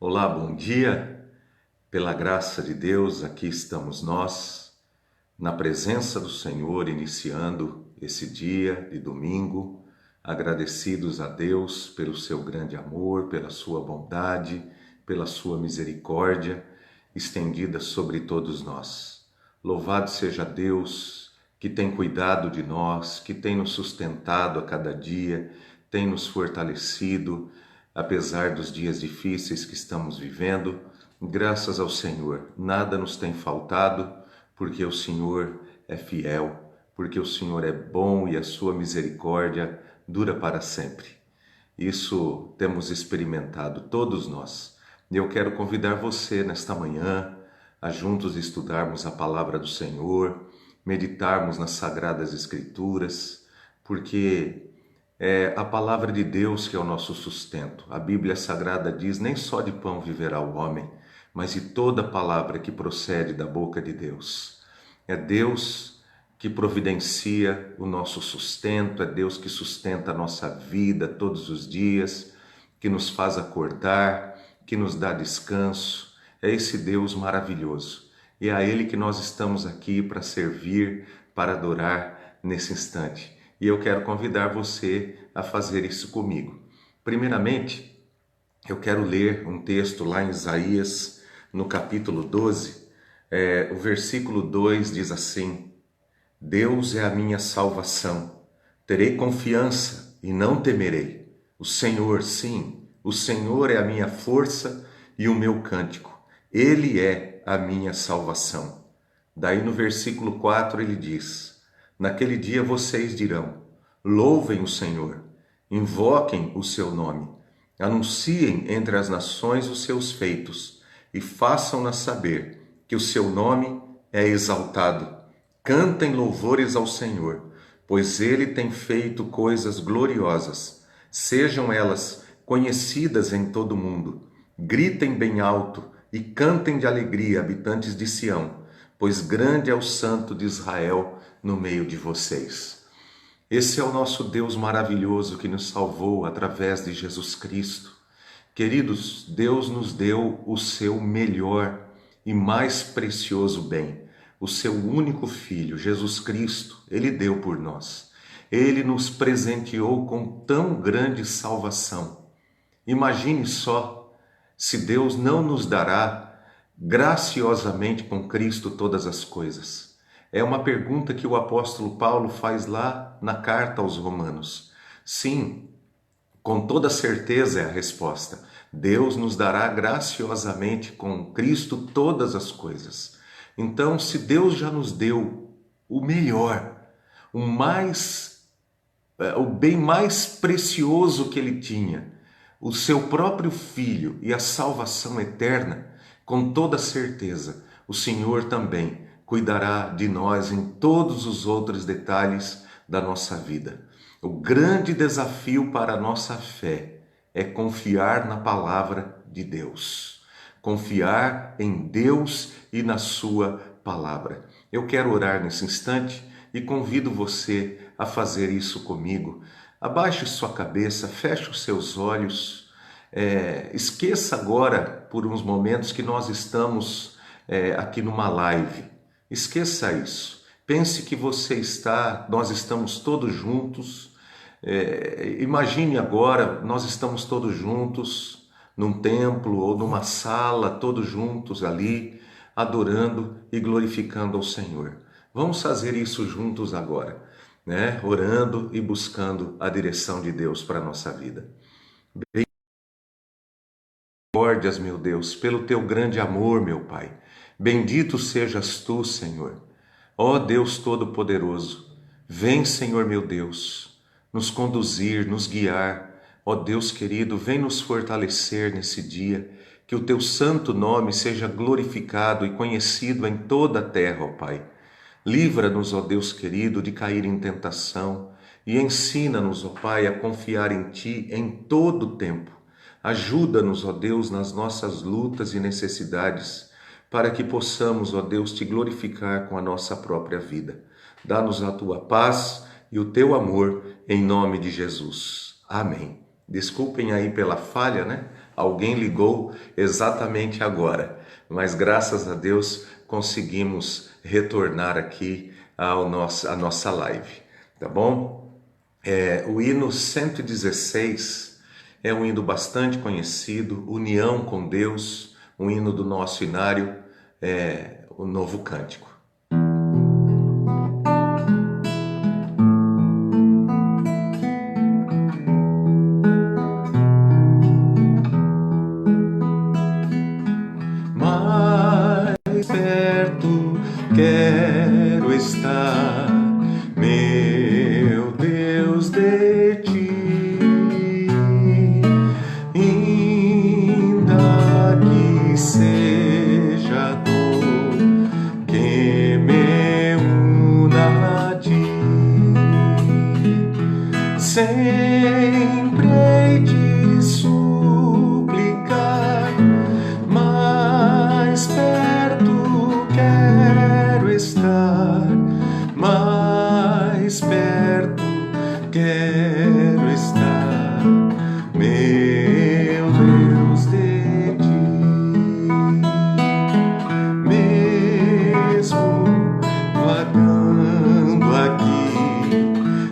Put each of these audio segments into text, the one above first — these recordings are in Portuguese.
Olá, bom dia. Pela graça de Deus, aqui estamos nós, na presença do Senhor, iniciando esse dia de domingo, agradecidos a Deus pelo seu grande amor, pela sua bondade, pela sua misericórdia estendida sobre todos nós. Louvado seja Deus que tem cuidado de nós, que tem nos sustentado a cada dia, tem nos fortalecido, apesar dos dias difíceis que estamos vivendo. Graças ao Senhor, nada nos tem faltado, porque o Senhor é fiel, porque o Senhor é bom e a sua misericórdia dura para sempre. Isso temos experimentado todos nós. E eu quero convidar você nesta manhã a juntos estudarmos a palavra do Senhor, meditarmos nas Sagradas Escrituras, porque é a palavra de Deus que é o nosso sustento. A Bíblia Sagrada diz: nem só de pão viverá o homem, mas de toda palavra que procede da boca de Deus. É Deus que providencia o nosso sustento, é Deus que sustenta a nossa vida todos os dias, que nos faz acordar, que nos dá descanso. É esse Deus maravilhoso. E é a Ele que nós estamos aqui para servir, para adorar nesse instante. E eu quero convidar você a fazer isso comigo. Primeiramente, eu quero ler um texto lá em Isaías, no capítulo 12. O versículo 2 diz assim: Deus é a minha salvação, terei confiança e não temerei. O Senhor, sim, o Senhor é a minha força e o meu cântico. Ele é a minha salvação. Daí no versículo 4 ele diz: naquele dia vocês dirão: louvem o Senhor, invoquem o seu nome, anunciem entre as nações os seus feitos e façam-nas saber que o seu nome é exaltado. Cantem louvores ao Senhor, pois ele tem feito coisas gloriosas. Sejam elas conhecidas em todo o mundo. Gritem bem alto e cantem de alegria, habitantes de Sião, pois grande é o Santo de Israel no meio de vocês. Esse é o nosso Deus maravilhoso que nos salvou através de Jesus Cristo. Queridos, Deus nos deu o seu melhor e mais precioso bem, o seu único Filho, Jesus Cristo. Ele deu por nós. Ele nos presenteou com tão grande salvação. Imagine só, se Deus não nos dará graciosamente com Cristo todas as coisas. É uma pergunta que o apóstolo Paulo faz lá na carta aos Romanos. Sim, com toda certeza é a resposta. Deus nos dará graciosamente com Cristo todas as coisas. Então, se Deus já nos deu o melhor, o bem mais precioso que Ele tinha, o seu próprio Filho e a salvação eterna, com toda certeza, o Senhor também cuidará de nós em todos os outros detalhes da nossa vida. O grande desafio para a nossa fé é confiar na palavra de Deus. Confiar em Deus e na sua palavra. Eu quero orar nesse instante e convido você a fazer isso comigo. Abaixe sua cabeça, feche os seus olhos. Esqueça agora, por uns momentos, que nós estamos aqui numa live. Esqueça isso. Pense que nós estamos todos juntos. Imagine agora, nós estamos todos juntos num templo ou numa sala, todos juntos ali, adorando e glorificando ao Senhor. Vamos fazer isso juntos agora, né? Orando e buscando a direção de Deus para a nossa vida. Misericórdias, meu Deus, pelo teu grande amor, meu Pai. Bendito sejas tu, Senhor. Ó Deus Todo-Poderoso, vem, Senhor meu Deus, nos conduzir, nos guiar. Ó Deus querido, vem nos fortalecer nesse dia, que o teu santo nome seja glorificado e conhecido em toda a terra, ó Pai. Livra-nos, ó Deus querido, de cair em tentação e ensina-nos, ó Pai, a confiar em Ti em todo o tempo. Ajuda-nos, ó Deus, nas nossas lutas e necessidades, para que possamos, ó Deus, Te glorificar com a nossa própria vida. Dá-nos a Tua paz e o Teu amor, em nome de Jesus. Amém. Desculpem aí pela falha, né? Alguém ligou exatamente agora, mas graças a Deus conseguimos retornar aqui à nossa live, tá bom? O hino 116 é um hino bastante conhecido, União com Deus, um hino do nosso inário, o Novo Cântico. Mais perto quero estar, meu Deus, de ti, ainda que seja dor que me una a ti, sempre hei de suplicar, mais perto quero estar, mais perto quero estar, meu Deus, de ti. Mesmo vagando aqui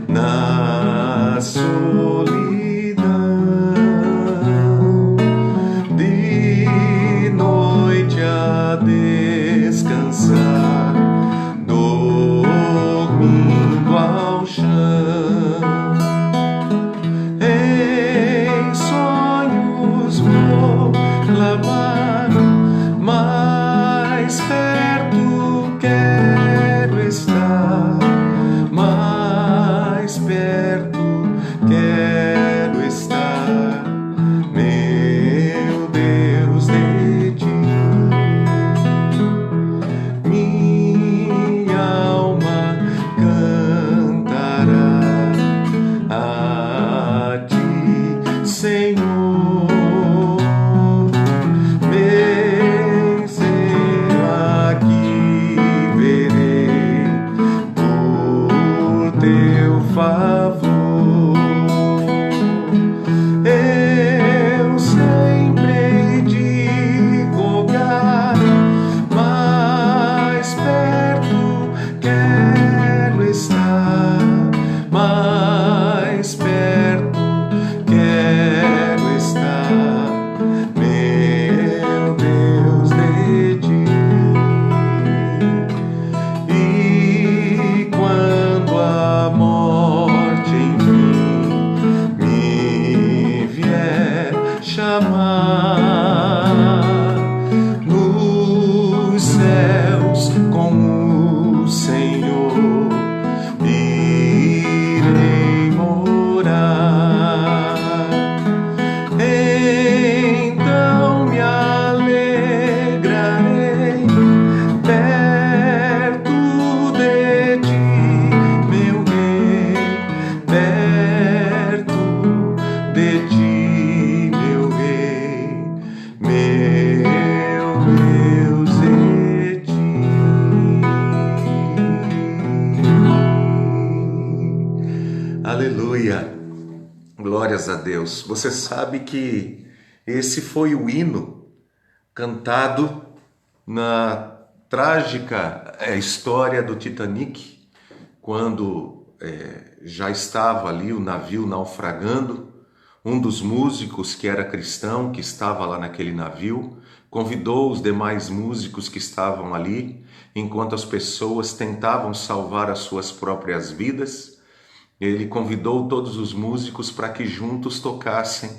na solidão, de noite a descansar, dormindo ao chão, em sonhos vou clamar, mais perto quero estar, mais perto quero estar, meu Deus, de ti. Minha alma cantará a ti, Senhor. Bem será que verei por teu favor. Eu sempre hei de rogar, mais perto quero estar, mais perto quero estar, meu Deus, de ti. E quando a morte enfim me vier chamar, nos céus com o Senhor irei morar. Então me alegrarei perto de ti, meu Rei, perto de ti, meu Rei, meu Deus, de ti. Aleluia! Glórias a Deus. Você sabe que esse foi o hino cantado na trágica história do Titanic, quando já estava ali o navio naufragando. Um dos músicos que era cristão, que estava lá naquele navio, convidou os demais músicos que estavam ali, enquanto as pessoas tentavam salvar as suas próprias vidas. Ele convidou todos os músicos para que juntos tocassem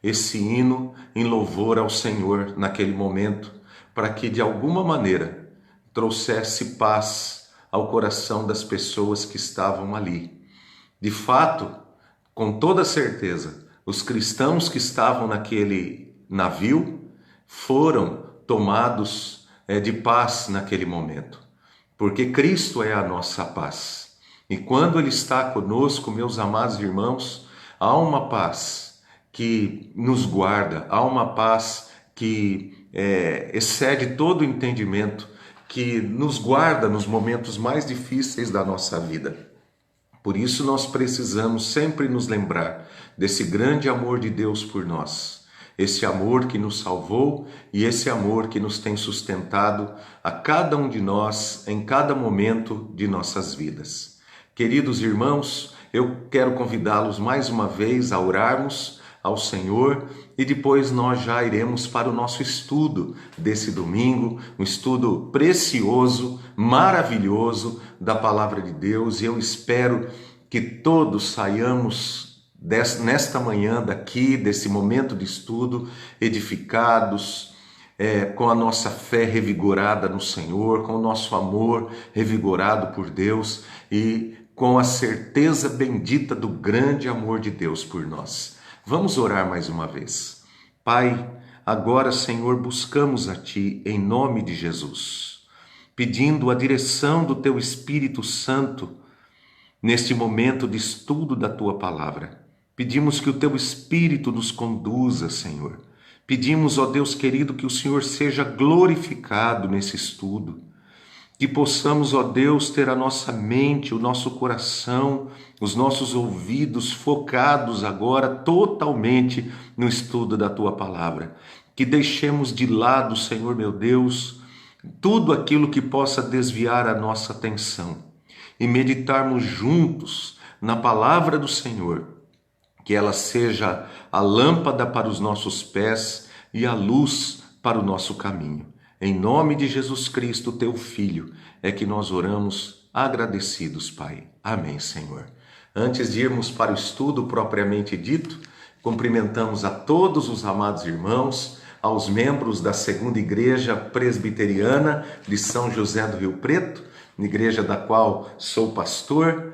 esse hino em louvor ao Senhor naquele momento, para que de alguma maneira trouxesse paz ao coração das pessoas que estavam ali. De fato, com toda certeza, os cristãos que estavam naquele navio foram tomados de paz naquele momento, porque Cristo é a nossa paz. E quando Ele está conosco, meus amados irmãos, há uma paz que nos guarda, há uma paz que excede todo o entendimento, que nos guarda nos momentos mais difíceis da nossa vida. Por isso nós precisamos sempre nos lembrar desse grande amor de Deus por nós. esse amor que nos salvou e esse amor que nos tem sustentado a cada um de nós em cada momento de nossas vidas. Queridos irmãos, eu quero convidá-los mais uma vez a orarmos ao Senhor e depois nós já iremos para o nosso estudo desse domingo, um estudo precioso, maravilhoso da Palavra de Deus, e eu espero que todos saiamos nesta manhã daqui, desse momento de estudo, edificados, com a nossa fé revigorada no Senhor, com o nosso amor revigorado por Deus e com a certeza bendita do grande amor de Deus por nós. Vamos orar mais uma vez. Pai, agora, Senhor, buscamos a Ti em nome de Jesus, pedindo a direção do Teu Espírito Santo neste momento de estudo da Tua Palavra. Pedimos que o Teu Espírito nos conduza, Senhor. Pedimos, ó Deus querido, que o Senhor seja glorificado nesse estudo. Que possamos, ó Deus, ter a nossa mente, o nosso coração, os nossos ouvidos focados agora totalmente no estudo da Tua Palavra. Que deixemos de lado, Senhor meu Deus, tudo aquilo que possa desviar a nossa atenção e meditarmos juntos na Palavra do Senhor. Que ela seja a lâmpada para os nossos pés e a luz para o nosso caminho. Em nome de Jesus Cristo, Teu Filho, é que nós oramos agradecidos, Pai. Amém, Senhor. Antes de irmos para o estudo propriamente dito, cumprimentamos a todos os amados irmãos, aos membros da Segunda Igreja Presbiteriana de São José do Rio Preto, igreja da qual sou pastor.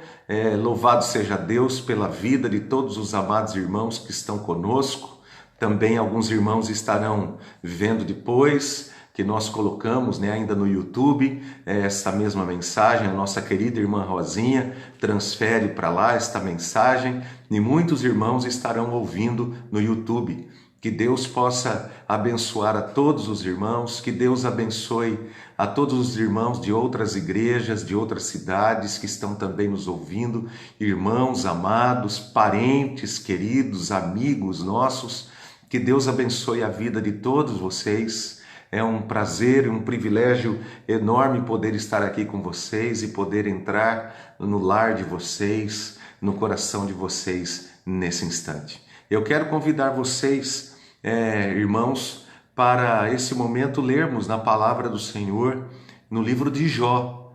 Louvado seja Deus pela vida de todos os amados irmãos que estão conosco. Também alguns irmãos estarão vendo depois, que nós colocamos ainda no YouTube, essa mesma mensagem. A nossa querida irmã Rosinha transfere para lá esta mensagem e muitos irmãos estarão ouvindo no YouTube. Que Deus possa abençoar a todos os irmãos, que Deus abençoe a todos os irmãos de outras igrejas, de outras cidades que estão também nos ouvindo, irmãos amados, parentes queridos, amigos nossos. Que Deus abençoe a vida de todos vocês. É um prazer e um privilégio enorme poder estar aqui com vocês e poder entrar no lar de vocês, no coração de vocês nesse instante. Eu quero convidar vocês, irmãos, para esse momento lermos na Palavra do Senhor no livro de Jó,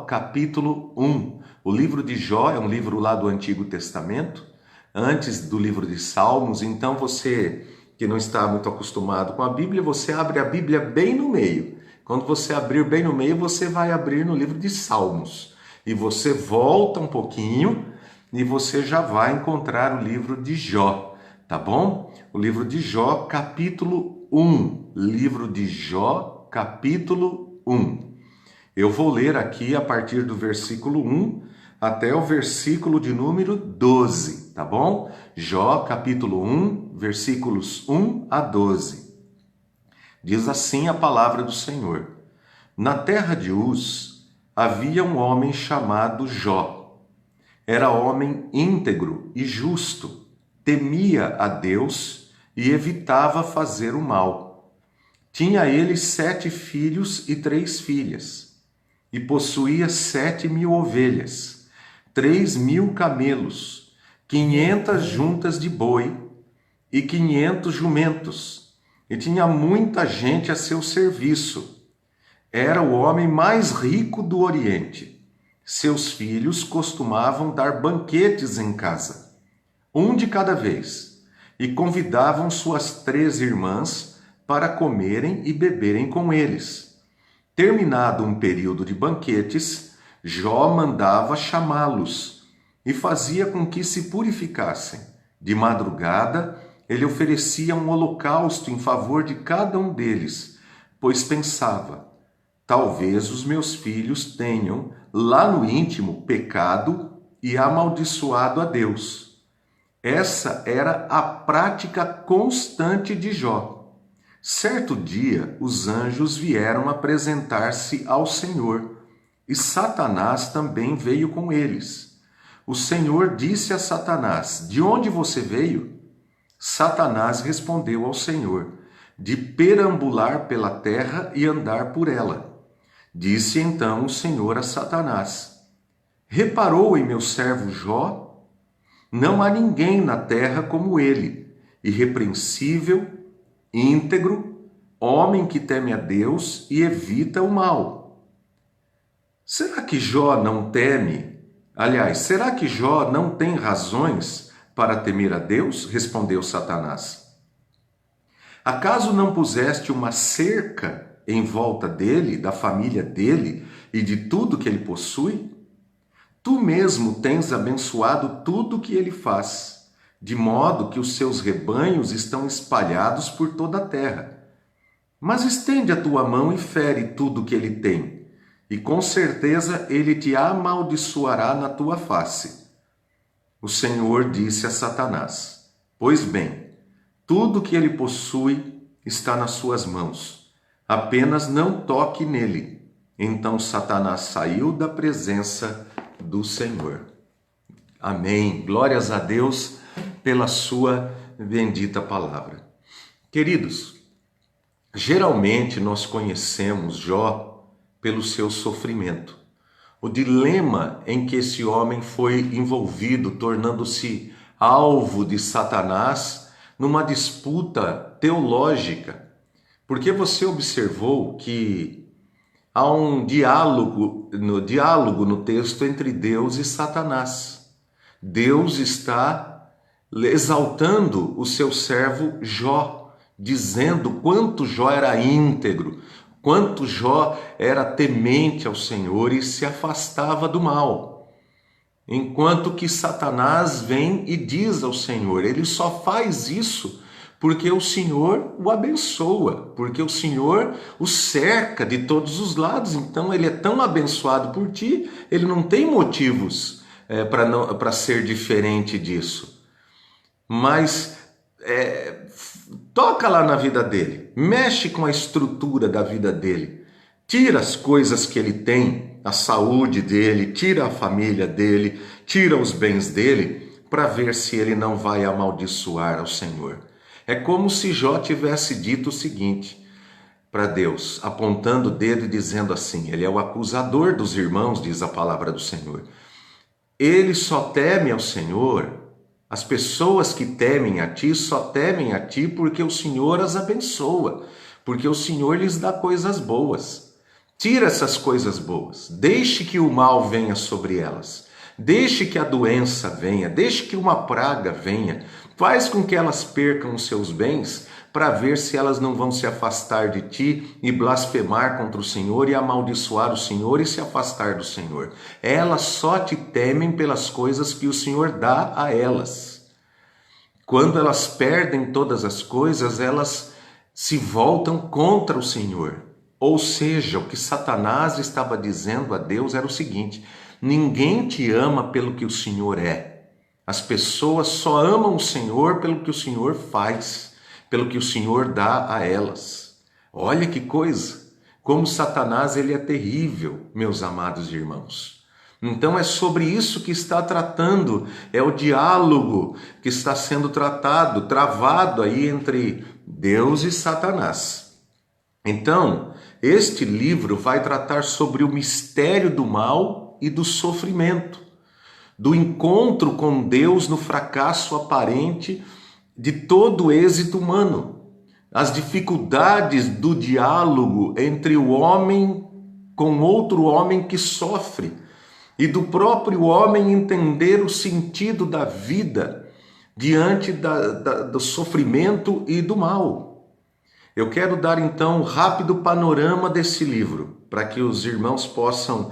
capítulo 1. O livro de Jó é um livro lá do Antigo Testamento, antes do livro de Salmos. Então você que não está muito acostumado com a Bíblia, você abre a Bíblia bem no meio. Quando você abrir bem no meio, você vai abrir no livro de Salmos. E você volta um pouquinho e você já vai encontrar o livro de Jó, tá bom? O livro de Jó, capítulo 1. Livro de Jó, capítulo 1. Eu vou ler aqui a partir do versículo 1 até o versículo de número 12, tá bom? Jó, capítulo 1, versículos 1 a 12. Diz assim a palavra do Senhor: Na terra de Uz havia um homem chamado Jó. Era homem íntegro e justo, temia a Deus e evitava fazer o mal. Tinha ele 7 filhos e 3 filhas, e possuía 7.000 ovelhas, 3.000 camelos, 500 juntas de boi e 500 jumentos, e tinha muita gente a seu serviço. Era o homem mais rico do Oriente. Seus filhos costumavam dar banquetes em casa, um de cada vez, e convidavam suas 3 irmãs para comerem e beberem com eles. Terminado um período de banquetes, Jó mandava chamá-los e fazia com que se purificassem. De madrugada, ele oferecia um holocausto em favor de cada um deles, pois pensava: talvez os meus filhos tenham, lá no íntimo, pecado e amaldiçoado a Deus. Essa era a prática constante de Jó. Certo dia, os anjos vieram apresentar-se ao Senhor, e Satanás também veio com eles. O Senhor disse a Satanás: De onde você veio? Satanás respondeu ao Senhor: de perambular pela terra e andar por ela. Disse então o Senhor a Satanás: reparou em meu servo Jó? Não há ninguém na terra como ele, irrepreensível, íntegro, homem que teme a Deus e evita o mal. Será que Jó não teme? Aliás, será que Jó não tem razões para temer a Deus? Respondeu Satanás. Acaso não puseste uma cerca em volta dele, da família dele e de tudo que ele possui? Tu mesmo tens abençoado tudo o que ele faz, de modo que os seus rebanhos estão espalhados por toda a terra. Mas estende a tua mão e fere tudo o que ele tem, e com certeza ele te amaldiçoará na tua face. O Senhor disse a Satanás: pois bem, tudo o que ele possui está nas suas mãos, apenas não toque nele. Então Satanás saiu da presença do Senhor. Amém. Glórias a Deus pela sua bendita palavra. Queridos, geralmente nós conhecemos Jó pelo seu sofrimento. O dilema em que esse homem foi envolvido, tornando-se alvo de Satanás numa disputa teológica. Porque você observou que há um diálogo no texto entre Deus e Satanás. Deus está exaltando o seu servo Jó, dizendo quanto Jó era íntegro, quanto Jó era temente ao Senhor e se afastava do mal. Enquanto que Satanás vem e diz ao Senhor, ele só faz isso porque o Senhor o abençoa, porque o Senhor o cerca de todos os lados. Então ele é tão abençoado por ti, ele não tem motivos para ser diferente disso. Mas toca lá na vida dele, mexe com a estrutura da vida dele, tira as coisas que ele tem, a saúde dele, tira a família dele, tira os bens dele, para ver se ele não vai amaldiçoar ao Senhor. É como se Jó tivesse dito o seguinte para Deus, apontando o dedo e dizendo assim, ele é o acusador dos irmãos, diz a palavra do Senhor. Ele só teme ao Senhor, as pessoas que temem a ti só temem a ti porque o Senhor as abençoa, porque o Senhor lhes dá coisas boas. Tira essas coisas boas, deixe que o mal venha sobre elas, deixe que a doença venha, deixe que uma praga venha, faz com que elas percam os seus bens para ver se elas não vão se afastar de ti e blasfemar contra o Senhor e amaldiçoar o Senhor e se afastar do Senhor. Elas só te temem pelas coisas que o Senhor dá a elas. Quando elas perdem todas as coisas, elas se voltam contra o Senhor. Ou seja, o que Satanás estava dizendo a Deus era o seguinte: ninguém te ama pelo que o Senhor é. As pessoas só amam o Senhor pelo que o Senhor faz, pelo que o Senhor dá a elas. Olha que coisa! Como Satanás ele é terrível, meus amados irmãos. Então é sobre isso que está tratando, é o diálogo que está sendo travado aí entre Deus e Satanás. Então, este livro vai tratar sobre o mistério do mal e do sofrimento, do encontro com Deus no fracasso aparente de todo o êxito humano, as dificuldades do diálogo entre o homem com outro homem que sofre e do próprio homem entender o sentido da vida diante do sofrimento e do mal. Eu quero dar então um rápido panorama desse livro, para que os irmãos possam,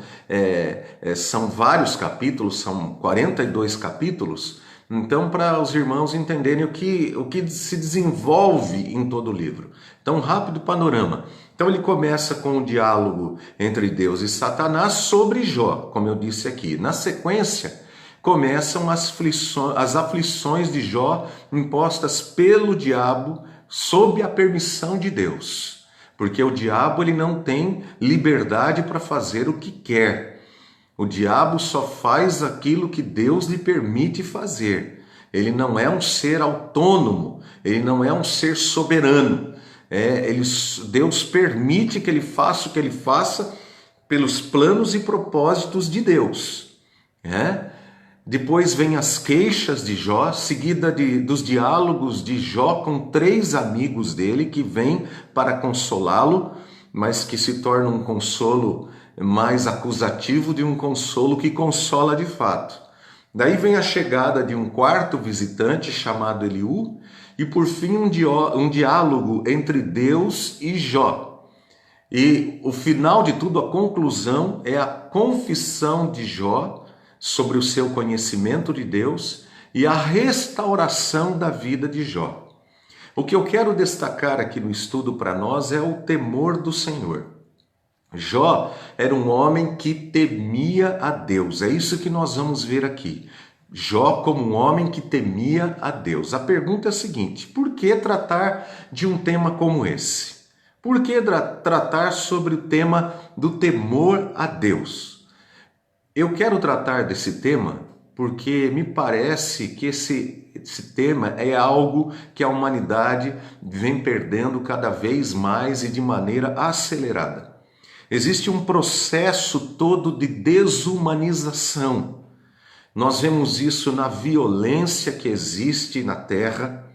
são vários capítulos, são 42 capítulos, então para os irmãos entenderem o que se desenvolve em todo o livro. Então, um rápido panorama. Então ele começa com o diálogo entre Deus e Satanás sobre Jó, como eu disse aqui. Na sequência, começam as aflições de Jó impostas pelo diabo, sob a permissão de Deus, porque o diabo ele não tem liberdade para fazer o que quer. O diabo só faz aquilo que Deus lhe permite fazer. Ele não é um ser autônomo, ele não é um ser soberano. Deus permite que ele faça o que ele faça pelos planos e propósitos de Deus. Depois vem as queixas de Jó, seguida dos diálogos de Jó com 3 amigos dele que vêm para consolá-lo, mas que se torna um consolo mais acusativo de um consolo que consola de fato. Daí vem a chegada de um 4º visitante chamado Eliú e por fim um diálogo entre Deus e Jó. E o final de tudo, a conclusão, é a confissão de Jó sobre o seu conhecimento de Deus e a restauração da vida de Jó. O que eu quero destacar aqui no estudo para nós é o temor do Senhor. Jó era um homem que temia a Deus, é isso que nós vamos ver aqui. Jó como um homem que temia a Deus. A pergunta é a seguinte: por que tratar de um tema como esse? Por que tratar sobre o tema do temor a Deus? Eu quero tratar desse tema porque me parece que esse tema é algo que a humanidade vem perdendo cada vez mais e de maneira acelerada. Existe um processo todo de desumanização. Nós vemos isso na violência que existe na Terra,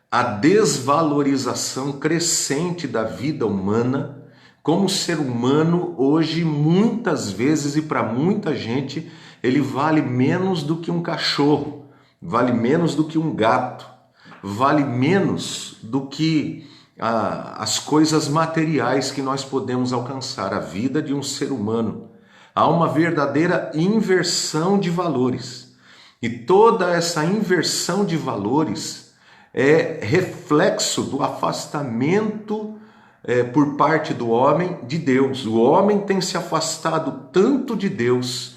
a desvalorização crescente da vida humana. Como ser humano hoje, muitas vezes e para muita gente, ele vale menos do que um cachorro, vale menos do que um gato, vale menos do que as coisas materiais que nós podemos alcançar, a vida de um ser humano. Há uma verdadeira inversão de valores. E toda essa inversão de valores é reflexo do afastamento por parte do homem de Deus. O homem tem se afastado tanto de Deus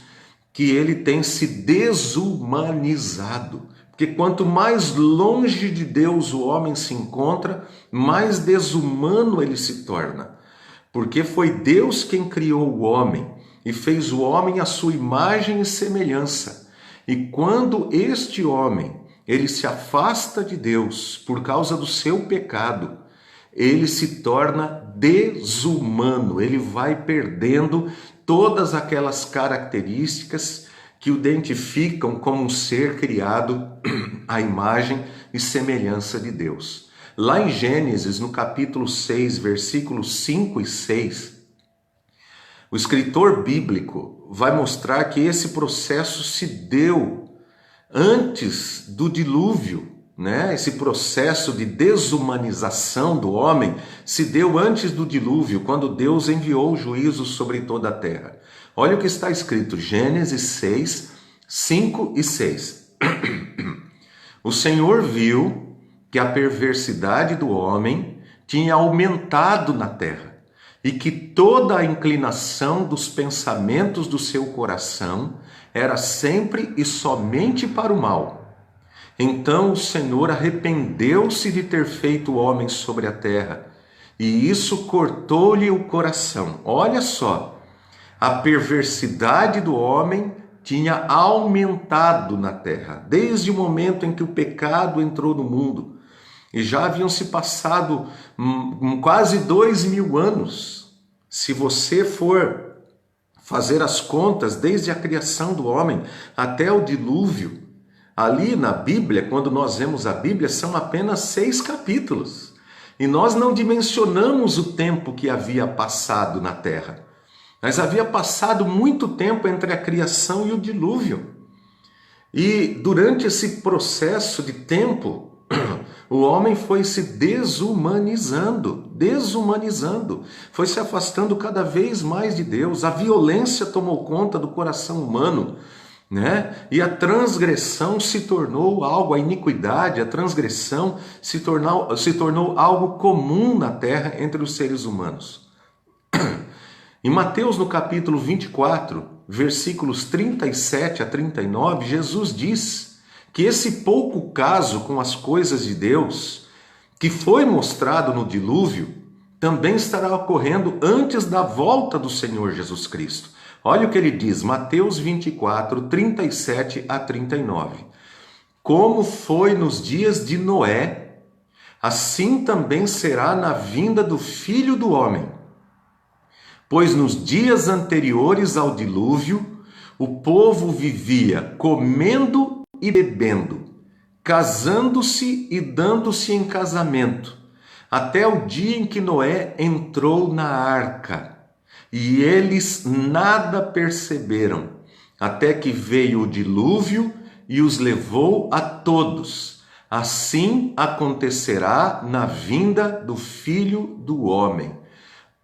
que ele tem se desumanizado. Porque quanto mais longe de Deus o homem se encontra, mais desumano ele se torna. Porque foi Deus quem criou o homem e fez o homem à sua imagem e semelhança. E quando este homem ele se afasta de Deus por causa do seu pecado, ele se torna desumano, ele vai perdendo todas aquelas características que o identificam como um ser criado à imagem e semelhança de Deus. Lá em Gênesis, no capítulo 6, versículos 5 e 6, o escritor bíblico vai mostrar que esse processo se deu antes do dilúvio. Esse processo de desumanização do homem se deu antes do dilúvio, quando Deus enviou o juízo sobre toda a terra. Olha o que está escrito, Gênesis 6, 5 e 6. O Senhor viu que a perversidade do homem tinha aumentado na terra e que toda a inclinação dos pensamentos do seu coração era sempre e somente para o mal. Então o Senhor arrependeu-se de ter feito o homem sobre a terra, e isso cortou-lhe o coração. Olha só, a perversidade do homem tinha aumentado na terra, desde o momento em que o pecado entrou no mundo. E já haviam se passado quase 2000 anos. Se você for fazer as contas, desde a criação do homem até o dilúvio, ali na Bíblia, quando nós vemos a Bíblia, são apenas 6 capítulos. E nós não dimensionamos o tempo que havia passado na terra. Mas havia passado muito tempo entre a criação e o dilúvio. E durante esse processo de tempo, o homem foi se desumanizando, foi se afastando cada vez mais de Deus. A violência tomou conta do coração humano. E a transgressão se tornou algo, a iniquidade, a transgressão se tornou algo comum na terra entre os seres humanos. Em Mateus, no capítulo 24, versículos 37 a 39, Jesus diz que esse pouco caso com as coisas de Deus, que foi mostrado no dilúvio, também estará ocorrendo antes da volta do Senhor Jesus Cristo. Olha o que ele diz, Mateus 24, 37 a 39. como foi nos dias de Noé, assim também será na vinda do Filho do Homem. Pois nos dias anteriores ao dilúvio, o povo vivia comendo e bebendo, casando-se e dando-se em casamento, até o dia em que Noé entrou na arca. E eles nada perceberam, até que veio o dilúvio e os levou a todos. Assim acontecerá na vinda do Filho do Homem.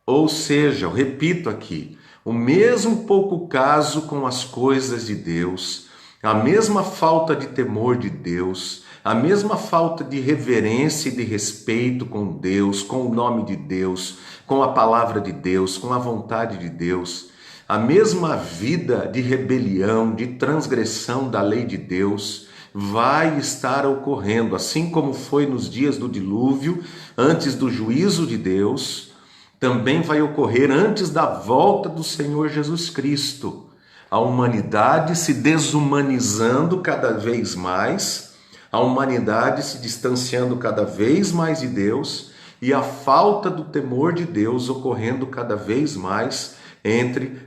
Ou seja, eu repito aqui, o mesmo pouco caso com as coisas de Deus, a mesma falta de temor de Deus, a mesma falta de reverência e de respeito com Deus, com o nome de Deus, com a palavra de Deus, com a vontade de Deus, a mesma vida de rebelião, de transgressão da lei de Deus, vai estar ocorrendo, assim como foi nos dias do dilúvio, antes do juízo de Deus, também vai ocorrer antes da volta do Senhor Jesus Cristo. A humanidade se desumanizando cada vez mais, a humanidade se distanciando cada vez mais de Deus e a falta do temor de Deus ocorrendo cada vez mais entre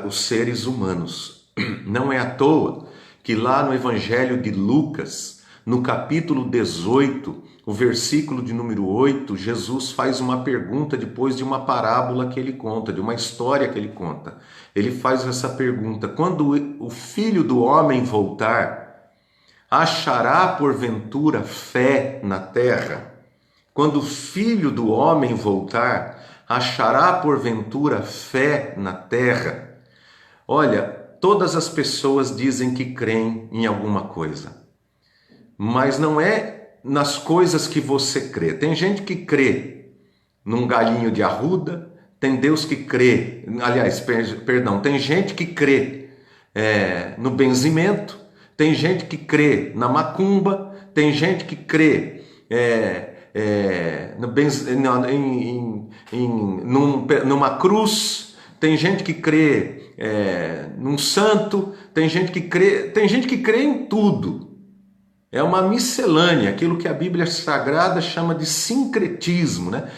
os seres humanos. Não é à toa que lá no Evangelho de Lucas, no capítulo 18, o versículo de número 8, Jesus faz uma pergunta depois de uma parábola que ele conta, de uma história que ele conta. Ele faz essa pergunta: quando o Filho do Homem voltar, achará porventura fé na terra? Quando o Filho do Homem voltar, achará porventura fé na terra? Olha, todas as pessoas dizem que creem em alguma coisa, mas não é nas coisas que você crê. Tem gente que crê num galinho de arruda, tem Deus que crê, aliás, perdão, tem gente que crê no benzimento, tem gente que crê na macumba, tem gente que crê numa cruz, tem gente que crê num santo, tem gente que crê em tudo. É uma miscelânea, aquilo que a Bíblia Sagrada chama de sincretismo, né?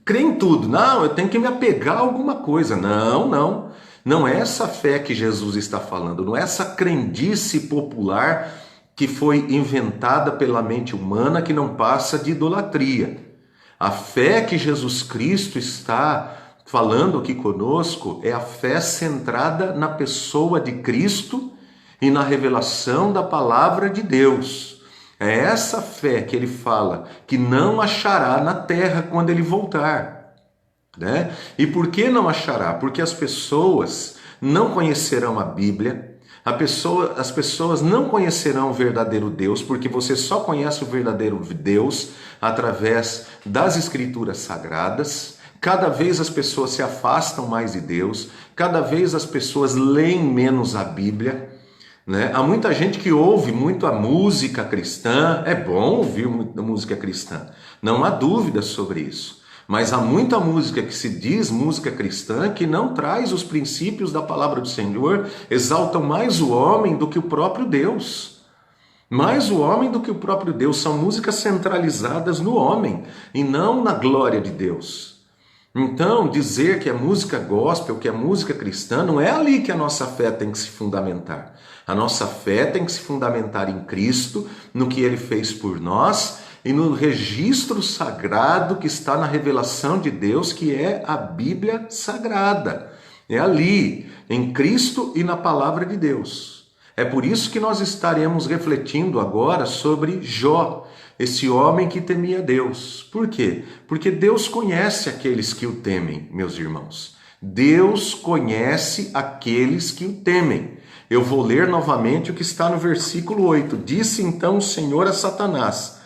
Crê em tudo. Não, eu tenho que me apegar a alguma coisa. Não. Não é essa fé que Jesus está falando, não é essa crendice popular que foi inventada pela mente humana que não passa de idolatria. A fé que Jesus Cristo está falando aqui conosco é a fé centrada na pessoa de Cristo e na revelação da palavra de Deus. É essa fé que ele fala que não achará na terra quando ele voltar, né? E por que não achará? Porque as pessoas não conhecerão a Bíblia, as pessoas não conhecerão o verdadeiro Deus, porque você só conhece o verdadeiro Deus através das Escrituras Sagradas. Cada vez as pessoas se afastam mais de Deus, cada vez as pessoas leem menos a Bíblia, né? Há muita gente que ouve muito a música cristã, é bom ouvir muita música cristã, não há dúvida sobre isso, mas há muita música que se diz música cristã que não traz os princípios da palavra do Senhor, exaltam mais o homem do que o próprio Deus. Mais o homem do que o próprio Deus, são músicas centralizadas no homem e não na glória de Deus. Então, dizer que é música gospel, que é música cristã, não é ali que a nossa fé tem que se fundamentar. A nossa fé tem que se fundamentar em Cristo, no que Ele fez por nós e no registro sagrado que está na revelação de Deus, que é a Bíblia Sagrada. É ali, em Cristo e na palavra de Deus. É por isso que nós estaremos refletindo agora sobre Jó, esse homem que temia Deus. Por quê? Porque Deus conhece aqueles que o temem, meus irmãos. Deus conhece aqueles que o temem. Eu vou ler novamente o que está no versículo 8. Disse então o Senhor a Satanás: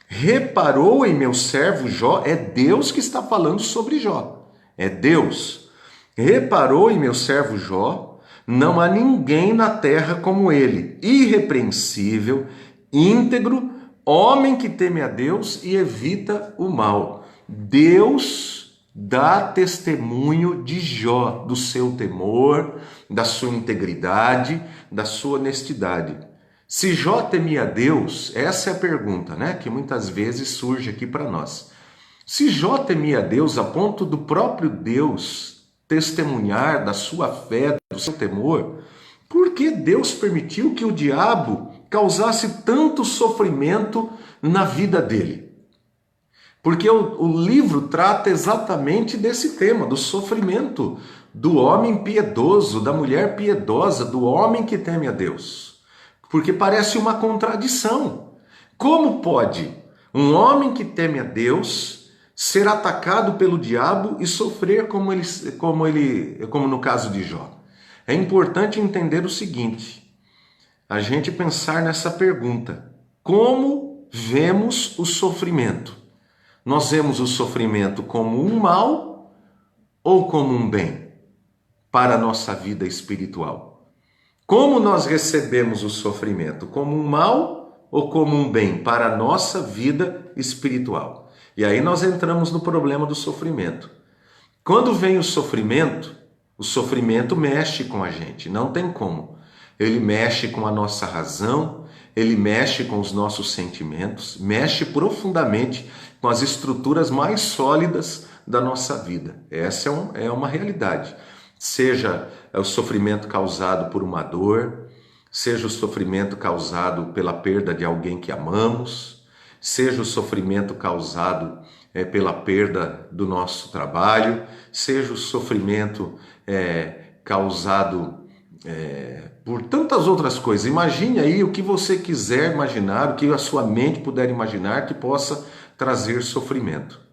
reparou em meu servo Jó? É Deus que está falando sobre Jó. É Deus. Reparou em meu servo Jó? Não há ninguém na terra como ele, irrepreensível, íntegro, homem que teme a Deus e evita o mal. Deus dá testemunho de Jó, do seu temor, da sua integridade, da sua honestidade. Se Jó temia Deus, essa é a pergunta, né, que muitas vezes surge aqui para nós. Se Jó temia Deus a ponto do próprio Deus testemunhar da sua fé, do seu temor, por que Deus permitiu que o diabo causasse tanto sofrimento na vida dele? Porque o livro trata exatamente desse tema, do sofrimento do homem piedoso, da mulher piedosa, do homem que teme a Deus. Porque parece uma contradição. Como pode um homem que teme a Deus ser atacado pelo diabo e sofrer como no caso de Jó? É importante entender o seguinte, a gente pensar nessa pergunta: como vemos o sofrimento? Nós vemos o sofrimento como um mal ou como um bem para a nossa vida espiritual? Como nós recebemos o sofrimento? Como um mal ou como um bem para a nossa vida espiritual? E aí nós entramos no problema do sofrimento. Quando vem o sofrimento mexe com a gente, não tem como. Ele mexe com a nossa razão, ele mexe com os nossos sentimentos, mexe profundamente com as estruturas mais sólidas da nossa vida. Essa é uma realidade. Seja o sofrimento causado por uma dor, seja o sofrimento causado pela perda de alguém que amamos, seja o sofrimento causado pela perda do nosso trabalho, seja o sofrimento causado por tantas outras coisas. Imagine aí o que você quiser imaginar, o que a sua mente puder imaginar que possa trazer sofrimento.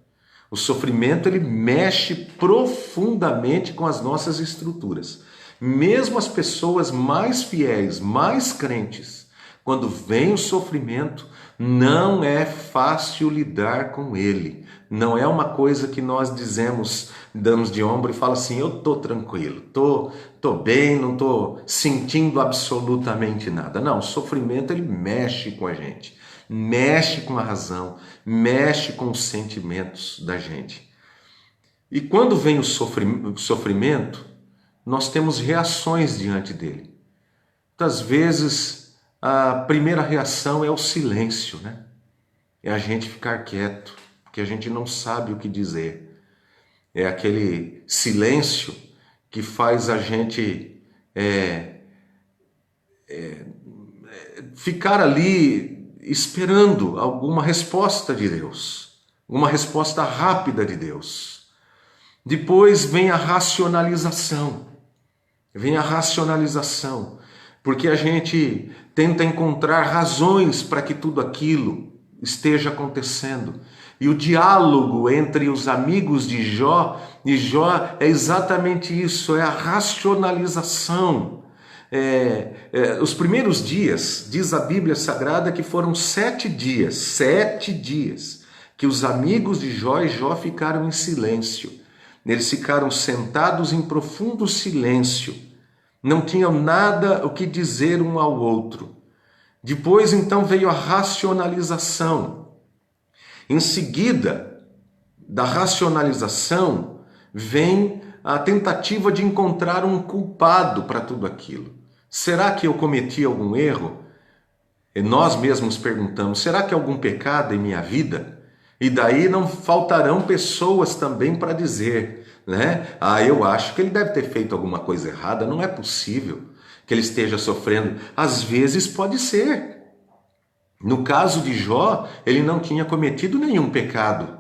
O sofrimento, ele mexe profundamente com as nossas estruturas. Mesmo as pessoas mais fiéis, mais crentes, quando vem o sofrimento, não é fácil lidar com ele. Não é uma coisa que nós damos de ombro e fala assim, eu estou tranquilo, estou bem, não estou sentindo absolutamente nada. Não, o sofrimento, ele mexe com a gente, mexe com a razão, mexe com os sentimentos da gente. E quando vem o sofrimento, nós temos reações diante dele. Muitas vezes, a primeira reação é o silêncio, né? É a gente ficar quieto, porque a gente não sabe o que dizer. É aquele silêncio que faz a gente ficar ali esperando alguma resposta de Deus, uma resposta rápida de Deus. Depois vem a racionalização. Porque a gente tenta encontrar razões para que tudo aquilo esteja acontecendo. E o diálogo entre os amigos de Jó e Jó é exatamente isso, é a racionalização. Os primeiros dias, diz a Bíblia Sagrada que foram 7 dias, que os amigos de Jó e Jó ficaram em silêncio. Eles ficaram sentados em profundo silêncio. Não tinham nada o que dizer um ao outro. Depois, então, veio a racionalização. Em seguida da racionalização, vem a tentativa de encontrar um culpado para tudo aquilo. Será que eu cometi algum erro? E nós mesmos perguntamos, será que há algum pecado em minha vida? E daí não faltarão pessoas também para dizer, né? Eu acho que ele deve ter feito alguma coisa errada, não é possível que ele esteja sofrendo. Às vezes pode ser. No caso de Jó, ele não tinha cometido nenhum pecado.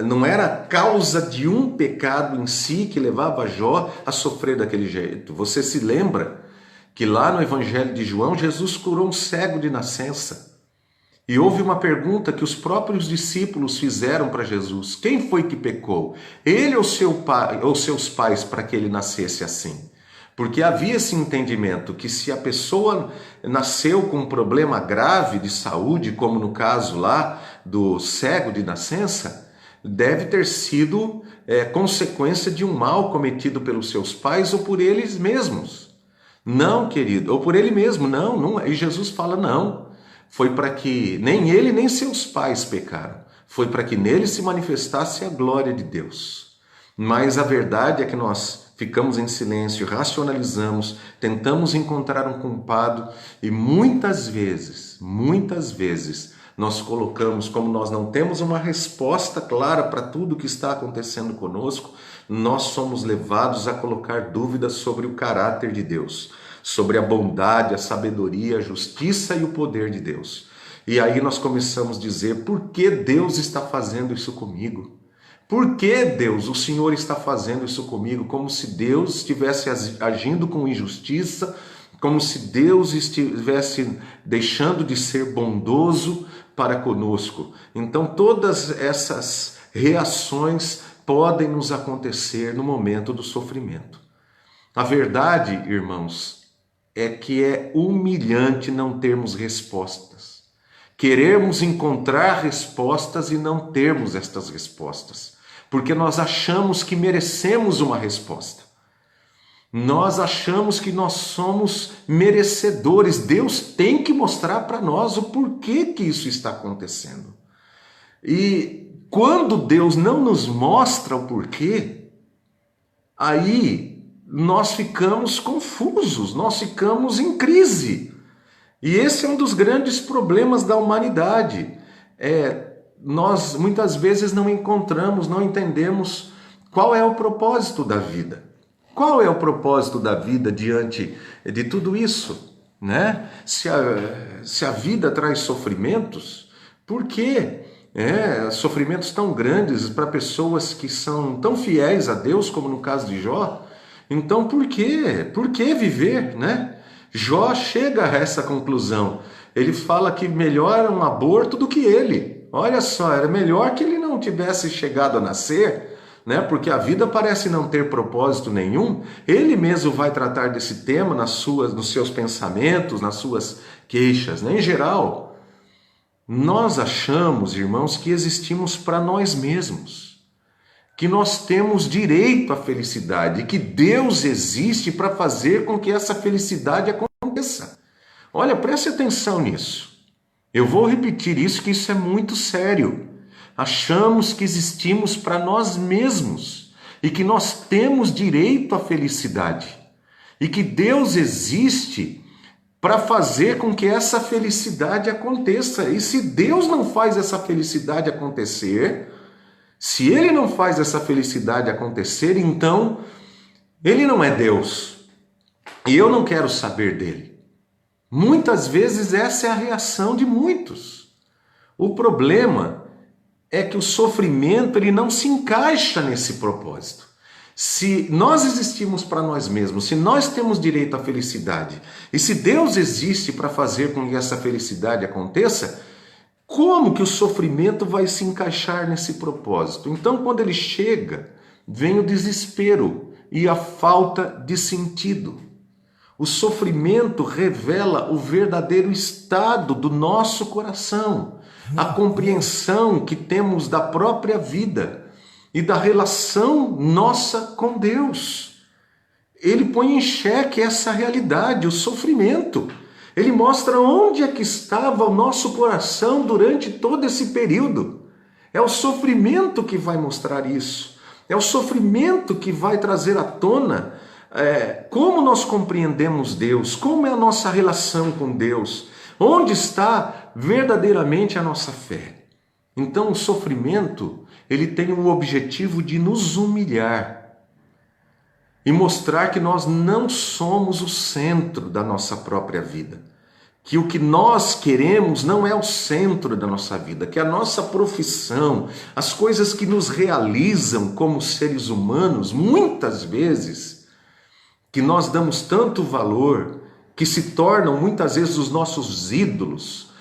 Não era a causa de um pecado em si que levava Jó a sofrer daquele jeito. Você se lembra que lá no Evangelho de João, Jesus curou um cego de nascença. E houve uma pergunta que os próprios discípulos fizeram para Jesus. Quem foi que pecou? Ele ou seus pais para que ele nascesse assim? Porque havia esse entendimento que se a pessoa nasceu com um problema grave de saúde, como no caso lá do cego de nascença, deve ter sido consequência de um mal cometido pelos seus pais ou por eles mesmos. Não, querido, ou por ele mesmo, não. E Jesus fala não. Foi para que nem ele nem seus pais pecaram. Foi para que nele se manifestasse a glória de Deus. Mas a verdade é que nós ficamos em silêncio, racionalizamos, tentamos encontrar um culpado e muitas vezes, nós colocamos, como nós não temos uma resposta clara para tudo que está acontecendo conosco, nós somos levados a colocar dúvidas sobre o caráter de Deus, sobre a bondade, a sabedoria, a justiça e o poder de Deus. E aí nós começamos a dizer: por que Deus está fazendo isso comigo? Por que Deus, o Senhor está fazendo isso comigo? Como se Deus estivesse agindo com injustiça, como se Deus estivesse deixando de ser bondoso para conosco. Então todas essas reações podem nos acontecer no momento do sofrimento. A verdade, irmãos, é que é humilhante não termos respostas. Queremos encontrar respostas e não termos estas respostas, porque nós achamos que merecemos uma resposta. Nós achamos que nós somos merecedores. Deus tem que mostrar para nós o porquê que isso está acontecendo. E quando Deus não nos mostra o porquê, aí nós ficamos confusos, nós ficamos em crise. E esse é um dos grandes problemas da humanidade. Nós muitas vezes não encontramos, não entendemos qual é o propósito da vida. Qual é o propósito da vida diante de tudo isso, né? Se a vida traz sofrimentos, por quê? Sofrimentos tão grandes para pessoas que são tão fiéis a Deus, como no caso de Jó. Então por quê? Por que viver, né? Jó chega a essa conclusão. Ele fala que melhor um aborto do que ele. Olha só, era melhor que ele não tivesse chegado a nascer, né? Porque a vida parece não ter propósito nenhum. Ele mesmo vai tratar desse tema nos seus pensamentos, nas suas queixas, né? Em geral, nós achamos, irmãos, que existimos para nós mesmos, que nós temos direito à felicidade, que Deus existe para fazer com que essa felicidade aconteça. Olha, preste atenção nisso. Eu vou repetir isso, que isso é muito sério. Achamos que existimos para nós mesmos e que nós temos direito à felicidade e que Deus existe para fazer com que essa felicidade aconteça. E se Deus não faz essa felicidade acontecer, se Ele não faz essa felicidade acontecer, então Ele não é Deus e eu não quero saber dele. Muitas vezes essa é a reação de muitos. O problema é que o sofrimento ele não se encaixa nesse propósito. Se nós existimos para nós mesmos, se nós temos direito à felicidade, e se Deus existe para fazer com que essa felicidade aconteça, como que o sofrimento vai se encaixar nesse propósito? Então, quando ele chega, vem o desespero e a falta de sentido. O sofrimento revela o verdadeiro estado do nosso coração, a compreensão que temos da própria vida e da relação nossa com Deus. Ele põe em xeque essa realidade, o sofrimento. Ele mostra onde é que estava o nosso coração durante todo esse período. É o sofrimento que vai mostrar isso. É o sofrimento que vai trazer à tona como nós compreendemos Deus, como é a nossa relação com Deus, onde está verdadeiramente a nossa fé. Então o sofrimento, ele tem o objetivo de nos humilhar e mostrar que nós não somos o centro da nossa própria vida, que o que nós queremos não é o centro da nossa vida, que a nossa profissão, as coisas que nos realizam como seres humanos, muitas vezes, que nós damos tanto valor, que se tornam muitas vezes os nossos ídolos,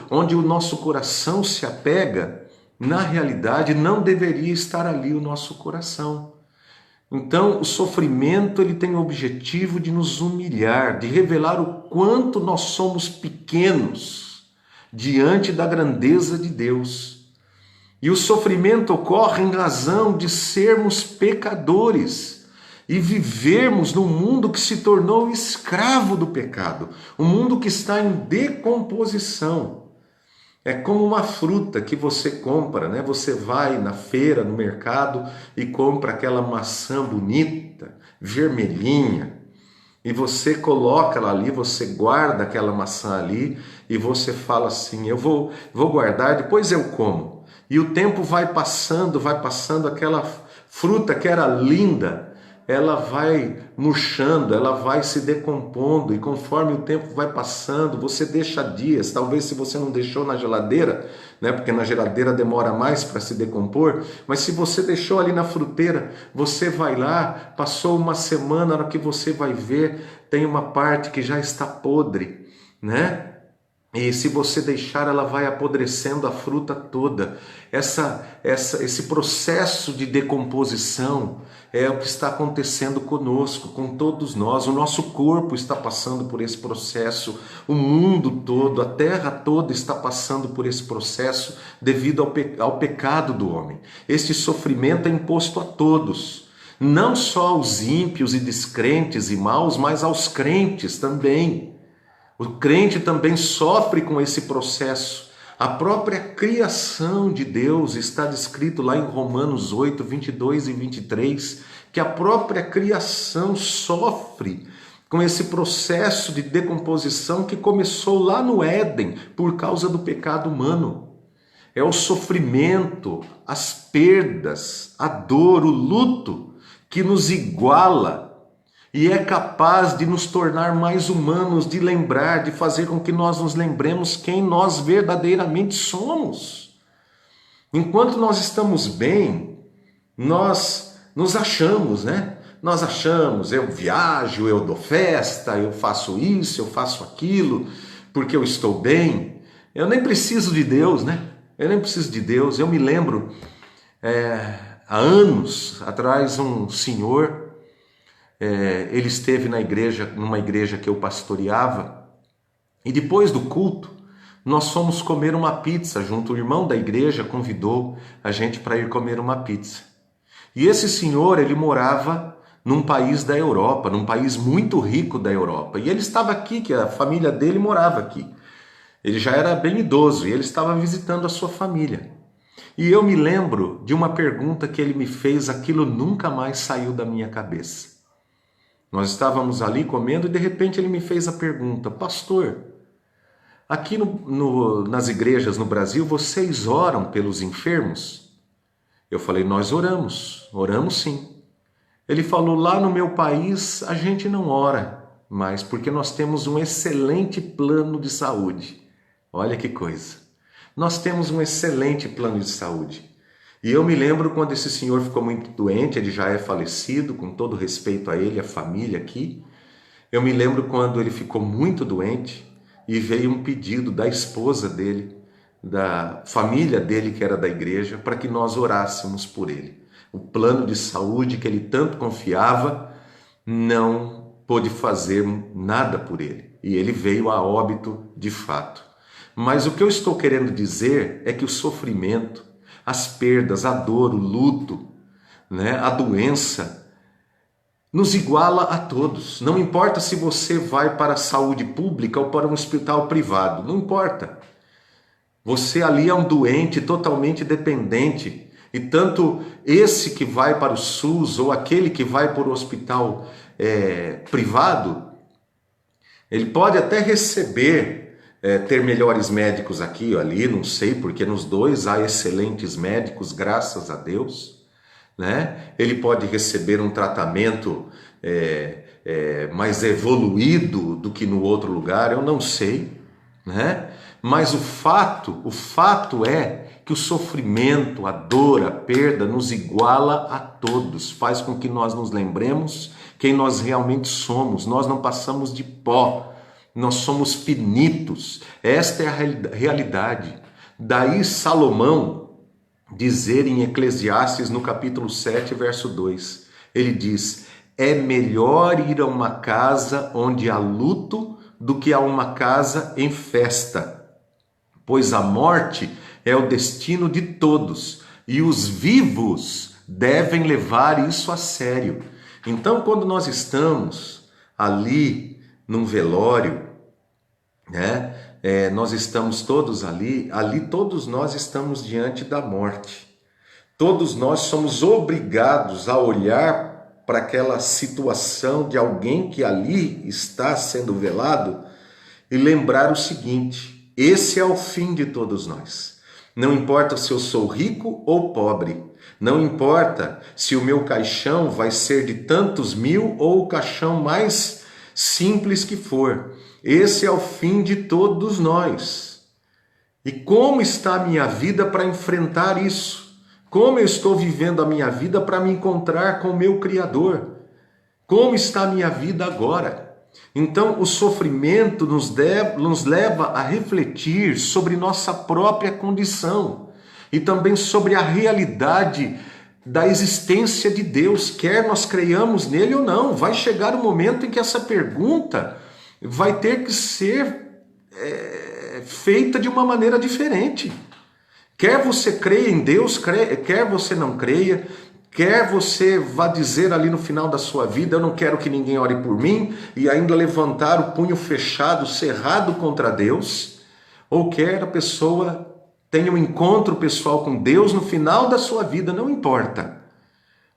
onde o nosso coração se apega, na realidade não deveria estar ali o nosso coração. Então o sofrimento ele tem o objetivo de nos humilhar, de revelar o quanto nós somos pequenos diante da grandeza de Deus. E o sofrimento ocorre em razão de sermos pecadores e vivermos num mundo que se tornou escravo do pecado, um mundo que está em decomposição. É como uma fruta que você compra, né? Você vai na feira, no mercado e compra aquela maçã bonita, vermelhinha, e você coloca ela ali, você guarda aquela maçã ali e você fala assim: eu vou guardar, depois eu como. E o tempo vai passando, aquela fruta que era linda, ela vai murchando, ela vai se decompondo, e conforme o tempo vai passando, você deixa dias, talvez se você não deixou na geladeira, né, porque na geladeira demora mais para se decompor, mas se você deixou ali na fruteira, você vai lá, passou uma semana, na hora que você vai ver, tem uma parte que já está podre, né? E se você deixar, ela vai apodrecendo a fruta toda. Esse processo de decomposição é o que está acontecendo conosco, com todos nós. O nosso corpo está passando por esse processo, o mundo todo, a terra toda está passando por esse processo devido ao pecado do homem. Este sofrimento é imposto a todos, não só aos ímpios e descrentes e maus, mas aos crentes também. O crente também sofre com esse processo. A própria criação de Deus está descrito lá em Romanos 8, 22 e 23, que a própria criação sofre com esse processo de decomposição que começou lá no Éden por causa do pecado humano. É o sofrimento, as perdas, a dor, o luto que nos iguala e é capaz de nos tornar mais humanos, de lembrar, de fazer com que nós nos lembremos quem nós verdadeiramente somos. Enquanto nós estamos bem, nós nos achamos, né? Nós achamos, eu viajo, eu dou festa, eu faço isso, eu faço aquilo, porque eu estou bem. Eu nem preciso de Deus, né? Eu nem preciso de Deus. Eu me lembro, há anos atrás, um senhor, ele esteve na igreja, numa igreja que eu pastoreava, e depois do culto, nós fomos comer uma pizza junto. O irmão da igreja convidou a gente para ir comer uma pizza. E esse senhor, ele morava num país da Europa, num país muito rico da Europa. E ele estava aqui, que a família dele morava aqui. Ele já era bem idoso e ele estava visitando a sua família. E eu me lembro de uma pergunta que ele me fez, aquilo nunca mais saiu da minha cabeça. Nós estávamos ali comendo e de repente ele me fez a pergunta: pastor, aqui nas igrejas no Brasil, vocês oram pelos enfermos? Eu falei: nós oramos sim. Ele falou: lá no meu país a gente não ora mais, porque nós temos um excelente plano de saúde. Olha que coisa. Nós temos um excelente plano de saúde. E eu me lembro quando esse senhor ficou muito doente, ele já é falecido, com todo respeito a ele, a família aqui. Eu me lembro quando ele ficou muito doente e veio um pedido da esposa dele, da família dele que era da igreja, para que nós orássemos por ele. O plano de saúde que ele tanto confiava não pôde fazer nada por ele. E ele veio a óbito de fato. Mas o que eu estou querendo dizer é que o sofrimento, as perdas, a dor, o luto, né, a doença, nos iguala a todos. Não importa se você vai para a saúde pública ou para um hospital privado, não importa. Você ali é um doente totalmente dependente. E tanto esse que vai para o SUS ou aquele que vai para o hospital privado, ele pode até receber, ter melhores médicos aqui ou ali, não sei, porque nos dois há excelentes médicos, graças a Deus, né? Ele pode receber um tratamento mais evoluído do que no outro lugar, eu não sei, né? Mas o fato é que o sofrimento, a dor, a perda nos iguala a todos, faz com que nós nos lembremos quem nós realmente somos. Nós não passamos de pó, nós somos finitos. Esta é a realidade. Daí Salomão dizer em Eclesiastes, no capítulo 7, verso 2, ele diz: é melhor ir a uma casa onde há luto do que a uma casa em festa, pois a morte é o destino de todos e os vivos devem levar isso a sério. Então, quando nós estamos ali num velório, né, Nós estamos todos ali todos nós estamos diante da morte. Todos nós somos obrigados a olhar para aquela situação de alguém que ali está sendo velado e lembrar o seguinte: esse é o fim de todos nós. Não importa se eu sou rico ou pobre, não importa se o meu caixão vai ser de tantos mil ou o caixão mais simples que for. Esse é o fim de todos nós. E como está a minha vida para enfrentar isso? Como eu estou vivendo a minha vida para me encontrar com o meu Criador? Como está a minha vida agora? Então, o sofrimento nos leva a refletir sobre nossa própria condição e também sobre a realidade da existência de Deus, quer nós creiamos nele ou não. Vai chegar o momento em que essa pergunta vai ter que ser feita de uma maneira diferente. Quer você creia em Deus, quer você não creia, quer você vá dizer ali no final da sua vida: eu não quero que ninguém ore por mim, e ainda levantar o punho fechado, cerrado contra Deus, ou quer a pessoa tenha um encontro pessoal com Deus no final da sua vida, não importa.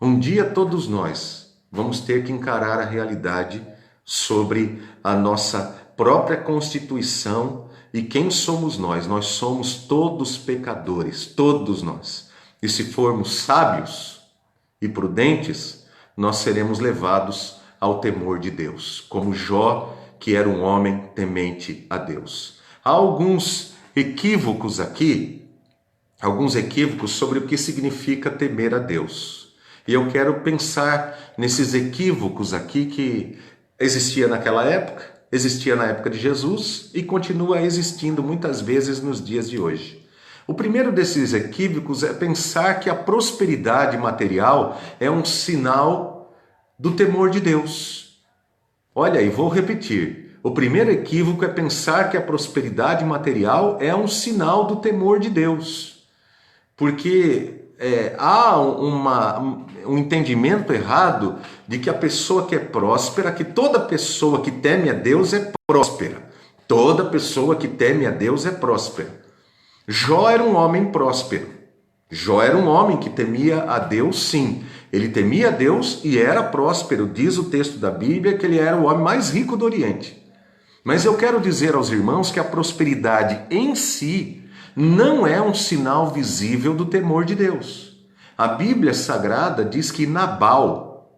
Um dia todos nós vamos ter que encarar a realidade sobre a nossa própria constituição e quem somos nós. Nós somos todos pecadores, todos nós. E se formos sábios e prudentes, nós seremos levados ao temor de Deus, como Jó, que era um homem temente a Deus. Há alguns equívocos aqui, sobre o que significa temer a Deus. E eu quero pensar nesses equívocos aqui que existia naquela época, existia na época de Jesus e continua existindo muitas vezes nos dias de hoje. O primeiro desses equívocos é pensar que a prosperidade material é um sinal do temor de Deus. Olha aí, vou repetir. O primeiro equívoco é pensar que a prosperidade material é um sinal do temor de Deus. Porque há um entendimento errado de que a pessoa que é próspera, que toda pessoa que teme a Deus é próspera. Toda pessoa que teme a Deus é próspera. Jó era um homem próspero. Jó era um homem que temia a Deus, sim. Ele temia a Deus e era próspero. Diz o texto da Bíblia que ele era o homem mais rico do Oriente. Mas eu quero dizer aos irmãos que a prosperidade em si não é um sinal visível do temor de Deus. A Bíblia Sagrada diz que Nabal,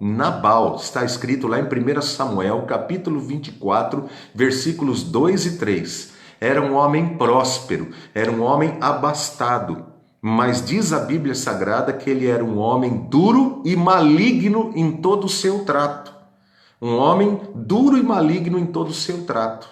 está escrito lá em 1 Samuel, capítulo 24, versículos 2 e 3. Era um homem próspero, era um homem abastado. Mas diz a Bíblia Sagrada que ele era um homem duro e maligno em todo o seu trato. Um homem duro e maligno em todo o seu trato.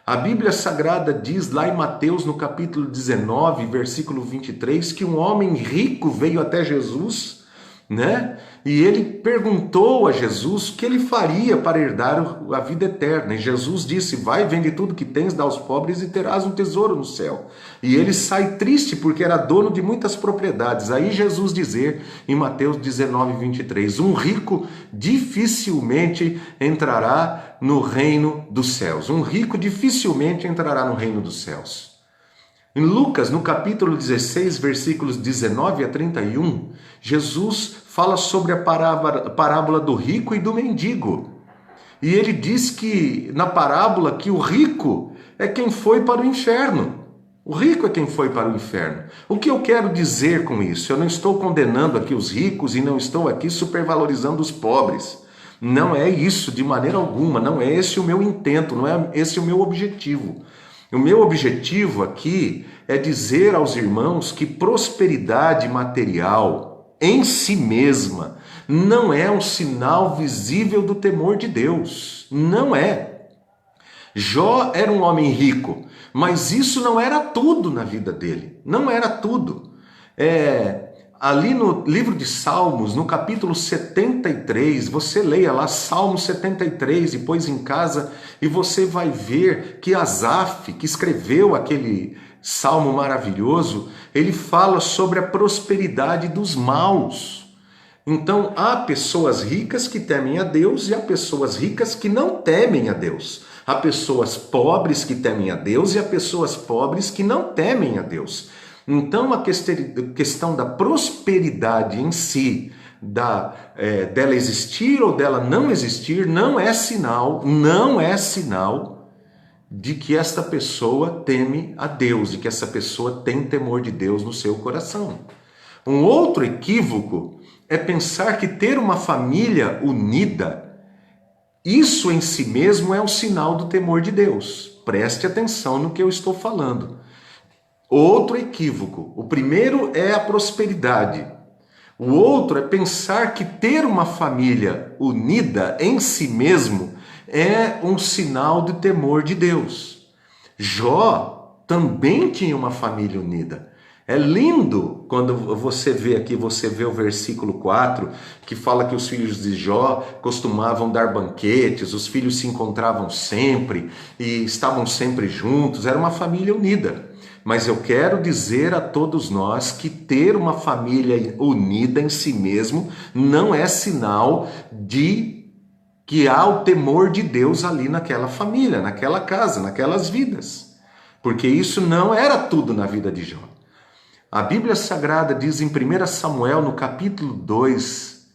A Bíblia Sagrada diz lá em Mateus, no capítulo 19, versículo 23, que um homem rico veio até Jesus, né? E ele perguntou a Jesus o que ele faria para herdar a vida eterna. E Jesus disse: vai, vende tudo que tens, dá aos pobres e terás um tesouro no céu. E ele sai triste porque era dono de muitas propriedades. Aí Jesus dizer em Mateus 19, 23, um rico dificilmente entrará no reino dos céus. Um rico dificilmente entrará no reino dos céus. Em Lucas, no capítulo 16, versículos 19 a 31, Jesus fala sobre a parábola do rico e do mendigo. E ele diz que, na parábola, que o rico é quem foi para o inferno. O rico é quem foi para o inferno. O que eu quero dizer com isso? Eu não estou condenando aqui os ricos e não estou aqui supervalorizando os pobres. Não é isso de maneira alguma, não é esse o meu intento, não é esse o meu objetivo. O meu objetivo aqui é dizer aos irmãos que prosperidade material em si mesma não é um sinal visível do temor de Deus. Não é. Jó era um homem rico, mas isso não era tudo na vida dele. Não era tudo. Ali no livro de Salmos, no capítulo 73, você leia lá Salmo 73, depois em casa, e você vai ver que Asaf, que escreveu aquele salmo maravilhoso, ele fala sobre a prosperidade dos maus. Então, há pessoas ricas que temem a Deus e há pessoas ricas que não temem a Deus. Há pessoas pobres que temem a Deus e há pessoas pobres que não temem a Deus. Então, a questão da prosperidade em si, dela existir ou dela não existir, não é sinal de que esta pessoa teme a Deus, de que essa pessoa tem temor de Deus no seu coração. Um outro equívoco é pensar que ter uma família unida, isso em si mesmo é um sinal do temor de Deus. Preste atenção no que eu estou falando. Outro equívoco. O primeiro é a prosperidade. O outro é pensar que ter uma família unida em si mesmo é um sinal de temor de Deus. Jó também tinha uma família unida. É lindo quando você vê o versículo 4, que fala que os filhos de Jó costumavam dar banquetes, os filhos se encontravam sempre e estavam sempre juntos, era uma família unida. Mas eu quero dizer a todos nós que ter uma família unida em si mesmo não é sinal de que há o temor de Deus ali naquela família, naquela casa, naquelas vidas. Porque isso não era tudo na vida de Jó. A Bíblia Sagrada diz em 1 Samuel, no capítulo 2,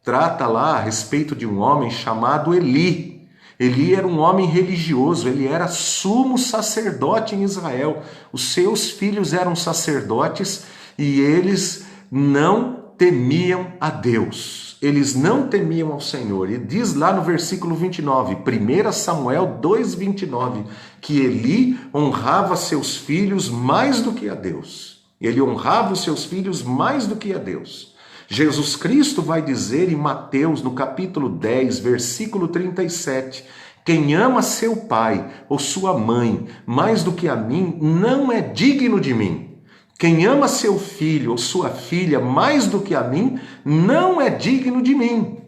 trata lá a respeito de um homem chamado Eli. Eli era um homem religioso, ele era sumo sacerdote em Israel. Os seus filhos eram sacerdotes e eles não temiam a Deus. Eles não temiam ao Senhor. E diz lá no versículo 29, 1 Samuel 2:29, que Eli honrava seus filhos mais do que a Deus. Ele honrava os seus filhos mais do que a Deus. Jesus Cristo vai dizer em Mateus, no capítulo 10, versículo 37, quem ama seu pai ou sua mãe mais do que a mim, não é digno de mim. Quem ama seu filho ou sua filha mais do que a mim, não é digno de mim.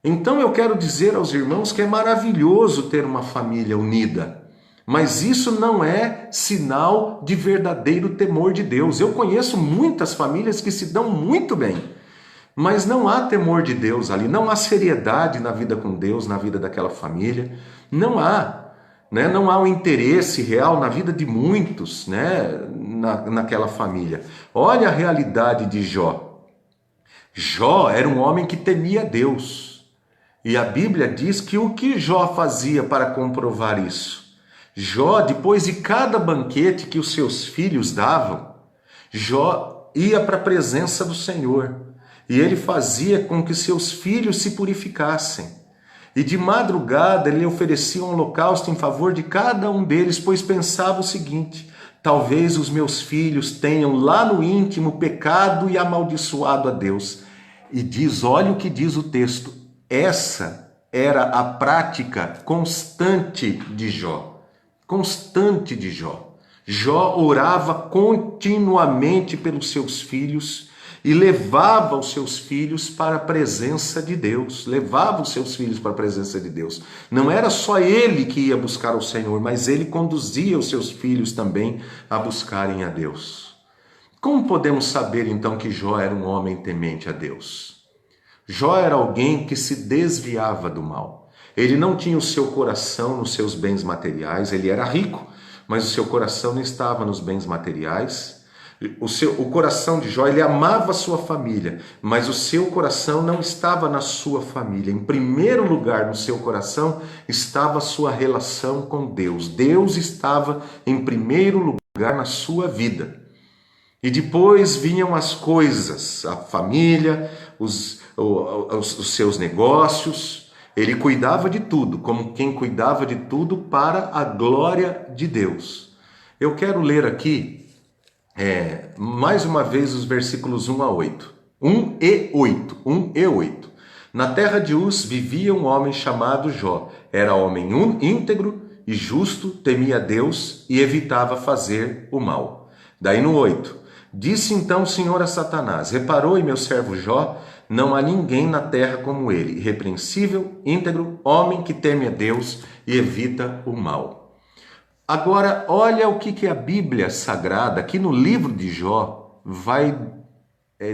Então eu quero dizer aos irmãos que é maravilhoso ter uma família unida. Mas isso não é sinal de verdadeiro temor de Deus. Eu conheço muitas famílias que se dão muito bem, mas não há temor de Deus ali, não há seriedade na vida com Deus, na vida daquela família, não há, né? Não há um interesse real na vida de muitos, né? naquela família. Olha a realidade de Jó. Jó era um homem que temia Deus, e a Bíblia diz que o que Jó fazia para comprovar isso? Jó, depois de cada banquete que os seus filhos davam, Jó ia para a presença do Senhor. E ele fazia com que seus filhos se purificassem. E de madrugada ele oferecia um holocausto em favor de cada um deles, pois pensava o seguinte: talvez os meus filhos tenham lá no íntimo pecado e amaldiçoado a Deus. E diz, olha o que diz o texto, essa era a prática constante de Jó. Constante de Jó. Jó orava continuamente pelos seus filhos e levava os seus filhos para a presença de Deus. Levava os seus filhos para a presença de Deus. Não era só ele que ia buscar o Senhor, mas ele conduzia os seus filhos também a buscarem a Deus. Como podemos saber então que Jó era um homem temente a Deus? Jó era alguém que se desviava do mal. Ele não tinha o seu coração nos seus bens materiais, ele era rico, mas o seu coração não estava nos bens materiais. O coração de Jó, ele amava a sua família, mas o seu coração não estava na sua família. Em primeiro lugar no seu coração estava a sua relação com Deus. Deus estava em primeiro lugar na sua vida. E depois vinham as coisas, a família, os seus negócios. Ele cuidava de tudo, como quem cuidava de tudo para a glória de Deus. Eu quero ler aqui, mais uma vez, os versículos 1 a 8. 1 e 8. Na terra de Uz vivia um homem chamado Jó. Era homem íntegro e justo, temia Deus e evitava fazer o mal. Daí no 8. Disse então o Senhor a Satanás: reparou em meu servo Jó? Não há ninguém na terra como ele, irrepreensível, íntegro, homem que teme a Deus e evita o mal. Agora, olha o que a Bíblia Sagrada, aqui no livro de Jó, vai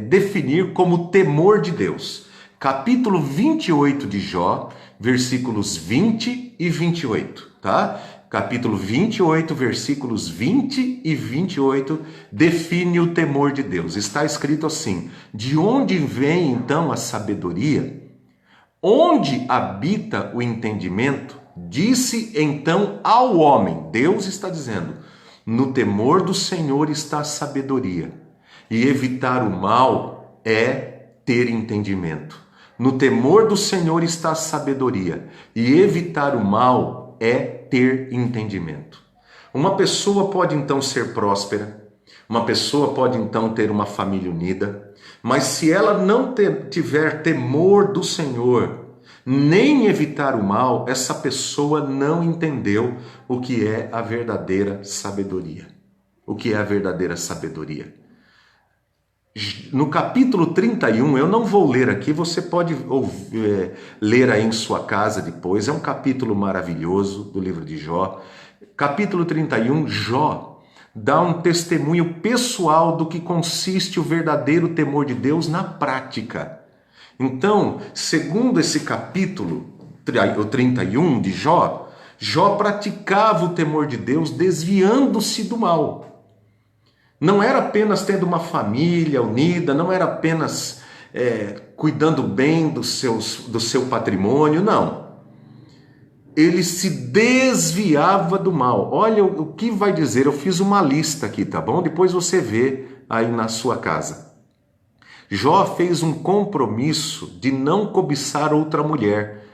definir como temor de Deus. Capítulo 28 de Jó, versículos 20 e 28. tá? Capítulo 28, versículos 20 e 28, define o temor de Deus. Está escrito assim: de onde vem então a sabedoria? Onde habita o entendimento? Disse então ao homem, Deus está dizendo, no temor do Senhor está a sabedoria, e evitar o mal é ter entendimento. No temor do Senhor está a sabedoria, e evitar o mal é ter entendimento. Uma pessoa pode então ser próspera, uma pessoa pode então ter uma família unida, mas se ela não tiver temor do Senhor, nem evitar o mal, essa pessoa não entendeu o que é a verdadeira sabedoria. O que é a verdadeira sabedoria? No capítulo 31, eu não vou ler aqui, você pode ler aí em sua casa depois, é um capítulo maravilhoso do livro de Jó. Capítulo 31, Jó dá um testemunho pessoal do que consiste o verdadeiro temor de Deus na prática. Então, segundo esse capítulo, o 31 de Jó, Jó praticava o temor de Deus desviando-se do mal. Não era apenas tendo uma família unida, não era apenas cuidando bem do seu patrimônio, não. Ele se desviava do mal. Olha o que vai dizer, eu fiz uma lista aqui, tá bom? Depois você vê aí na sua casa. Jó fez um compromisso de não cobiçar outra mulher.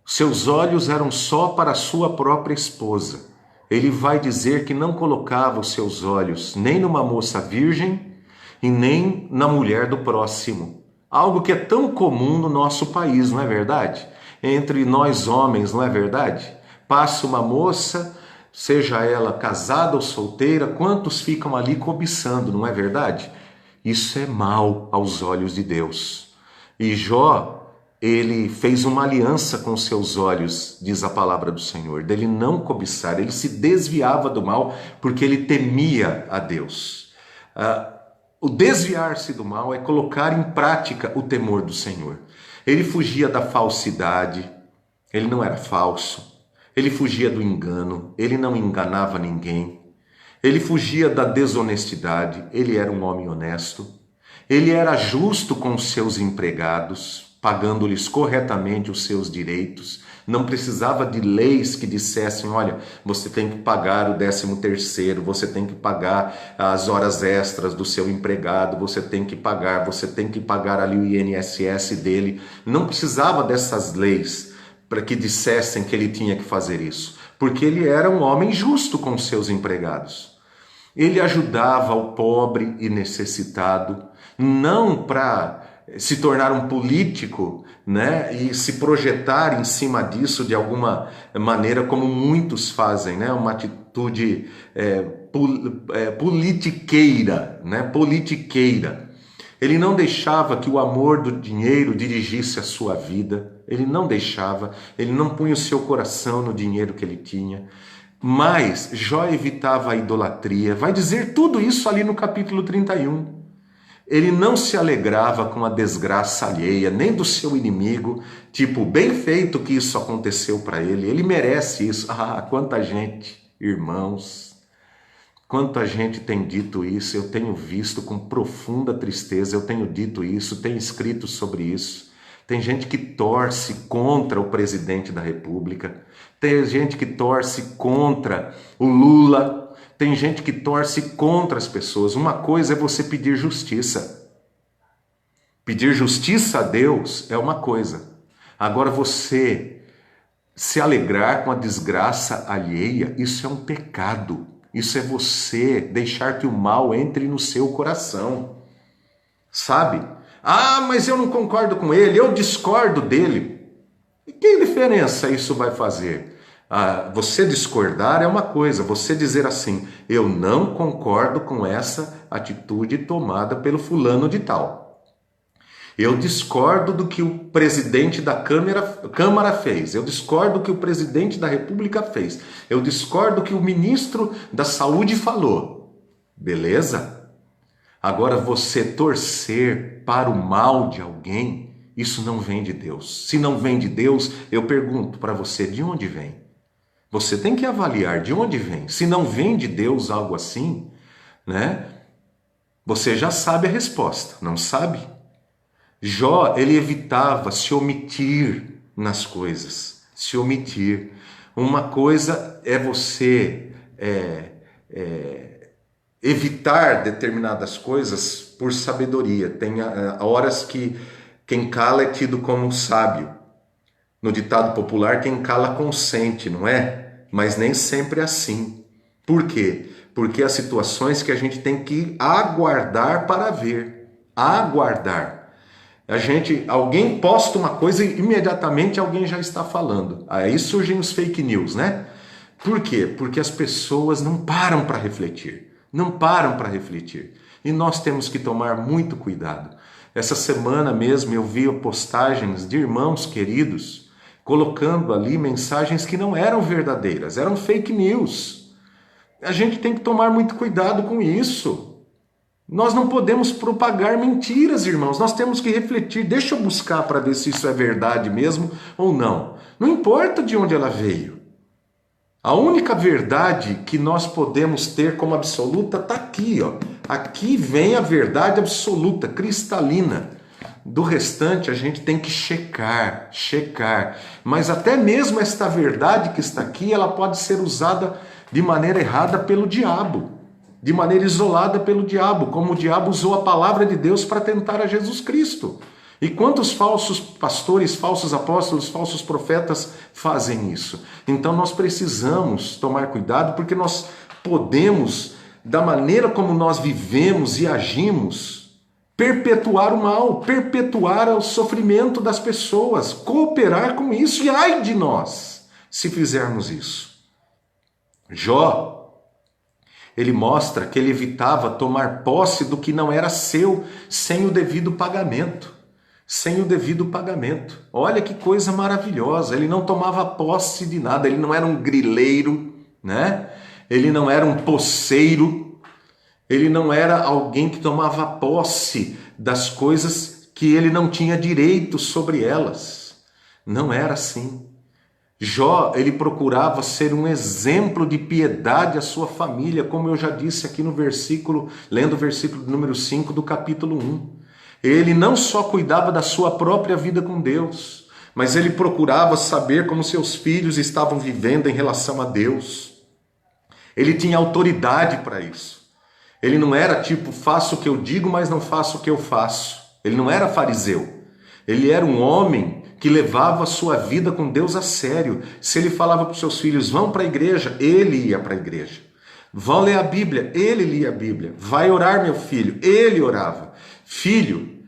Seus olhos eram só para a sua própria esposa. Ele vai dizer que não colocava os seus olhos nem numa moça virgem e nem na mulher do próximo. Algo que é tão comum no nosso país, não é verdade? Entre nós homens, não é verdade? Passa uma moça, seja ela casada ou solteira, quantos ficam ali cobiçando, não é verdade? Isso é mal aos olhos de Deus. E Jó, ele fez uma aliança com seus olhos, diz a palavra do Senhor, dele não cobiçar, ele se desviava do mal porque ele temia a Deus. O desviar-se do mal é colocar em prática o temor do Senhor. Ele fugia da falsidade, ele não era falso, ele fugia do engano, ele não enganava ninguém. Ele fugia da desonestidade, ele era um homem honesto. Ele era justo com os seus empregados, pagando-lhes corretamente os seus direitos. Não precisava de leis que dissessem, olha, você tem que pagar o 13º, você tem que pagar as horas extras do seu empregado, você tem que pagar ali o INSS dele. Não precisava dessas leis para que dissessem que ele tinha que fazer isso, porque ele era um homem justo com os seus empregados. Ele ajudava o pobre e necessitado, não para se tornar um político, né, e se projetar em cima disso de alguma maneira, como muitos fazem, né, uma atitude politiqueira, né, politiqueira. Ele não deixava que o amor do dinheiro dirigisse a sua vida, ele não deixava, ele não punha o seu coração no dinheiro que ele tinha. Mas Jó evitava a idolatria. Vai dizer tudo isso ali no capítulo 31. Ele não se alegrava com a desgraça alheia, nem do seu inimigo. Tipo, bem feito que isso aconteceu para ele. Ele merece isso. Ah, quanta gente, irmãos, quanta gente tem dito isso. Eu tenho visto com profunda tristeza. Eu tenho dito isso, tenho escrito sobre isso. Tem gente que torce contra o presidente da República. Tem gente que torce contra o Lula. Tem gente que torce contra as pessoas. Uma coisa é você pedir justiça. Pedir justiça a Deus é uma coisa. Agora você se alegrar com a desgraça alheia, isso é um pecado. Isso é você deixar que o mal entre no seu coração. Sabe? Ah, mas eu não concordo com ele, eu discordo dele. E que diferença isso vai fazer? Você discordar é uma coisa, você dizer assim, eu não concordo com essa atitude tomada pelo fulano de tal. Eu discordo do que o presidente da Câmara fez, eu discordo do que o presidente da República fez, eu discordo do que o ministro da Saúde falou. Beleza? Agora você torcer para o mal de alguém, isso não vem de Deus. Se não vem de Deus, eu pergunto para você, de onde vem? Você tem que avaliar de onde vem. Se não vem de Deus algo assim, né? Você já sabe a resposta, não sabe? Jó, ele evitava se omitir nas coisas, se omitir. Uma coisa é você evitar determinadas coisas por sabedoria. Tem horas que quem cala é tido como sábio. No ditado popular, quem cala consente, não é? Mas nem sempre é assim. Por quê? Porque há situações que a gente tem que aguardar para ver. Aguardar. Alguém posta uma coisa e imediatamente alguém já está falando. Aí surgem os fake news, né? Por quê? Porque as pessoas não param para refletir. Não param para refletir. E nós temos que tomar muito cuidado. Essa semana mesmo eu vi postagens de irmãos queridos colocando ali mensagens que não eram verdadeiras, eram fake news. A gente tem que tomar muito cuidado com isso. Nós não podemos propagar mentiras, irmãos. Nós temos que refletir. Deixa eu buscar para ver se isso é verdade mesmo ou não. Não importa de onde ela veio. A única verdade que nós podemos ter como absoluta está aqui, ó. Aqui vem a verdade absoluta, cristalina. Do restante a gente tem que checar. Mas até mesmo esta verdade que está aqui, ela pode ser usada de maneira errada pelo diabo. De maneira isolada pelo diabo, como o diabo usou a palavra de Deus para tentar a Jesus Cristo. E quantos falsos pastores, falsos apóstolos, falsos profetas fazem isso? Então nós precisamos tomar cuidado, porque nós podemos, da maneira como nós vivemos e agimos, perpetuar o mal, perpetuar o sofrimento das pessoas, cooperar com isso, e ai de nós se fizermos isso. Jó, ele mostra que ele evitava tomar posse do que não era seu sem o devido pagamento. Sem o devido pagamento. Olha que coisa maravilhosa. Ele não tomava posse de nada. Ele não era um grileiro, né? Ele não era um poceiro. Ele não era alguém que tomava posse das coisas que ele não tinha direito sobre elas. Não era assim. Jó, ele procurava ser um exemplo de piedade à sua família, como eu já disse aqui no versículo, lendo o versículo número 5 do capítulo 1. Ele não só cuidava da sua própria vida com Deus, mas ele procurava saber como seus filhos estavam vivendo em relação a Deus. Ele tinha autoridade para isso. Ele não era tipo, faço o que eu digo, mas não faço o que eu faço. Ele não era fariseu. Ele era um homem que levava a sua vida com Deus a sério. Se ele falava para os seus filhos, vão para a igreja, ele ia para a igreja. Vão ler a Bíblia, ele lia a Bíblia. Vai orar, meu filho, ele orava. Filho,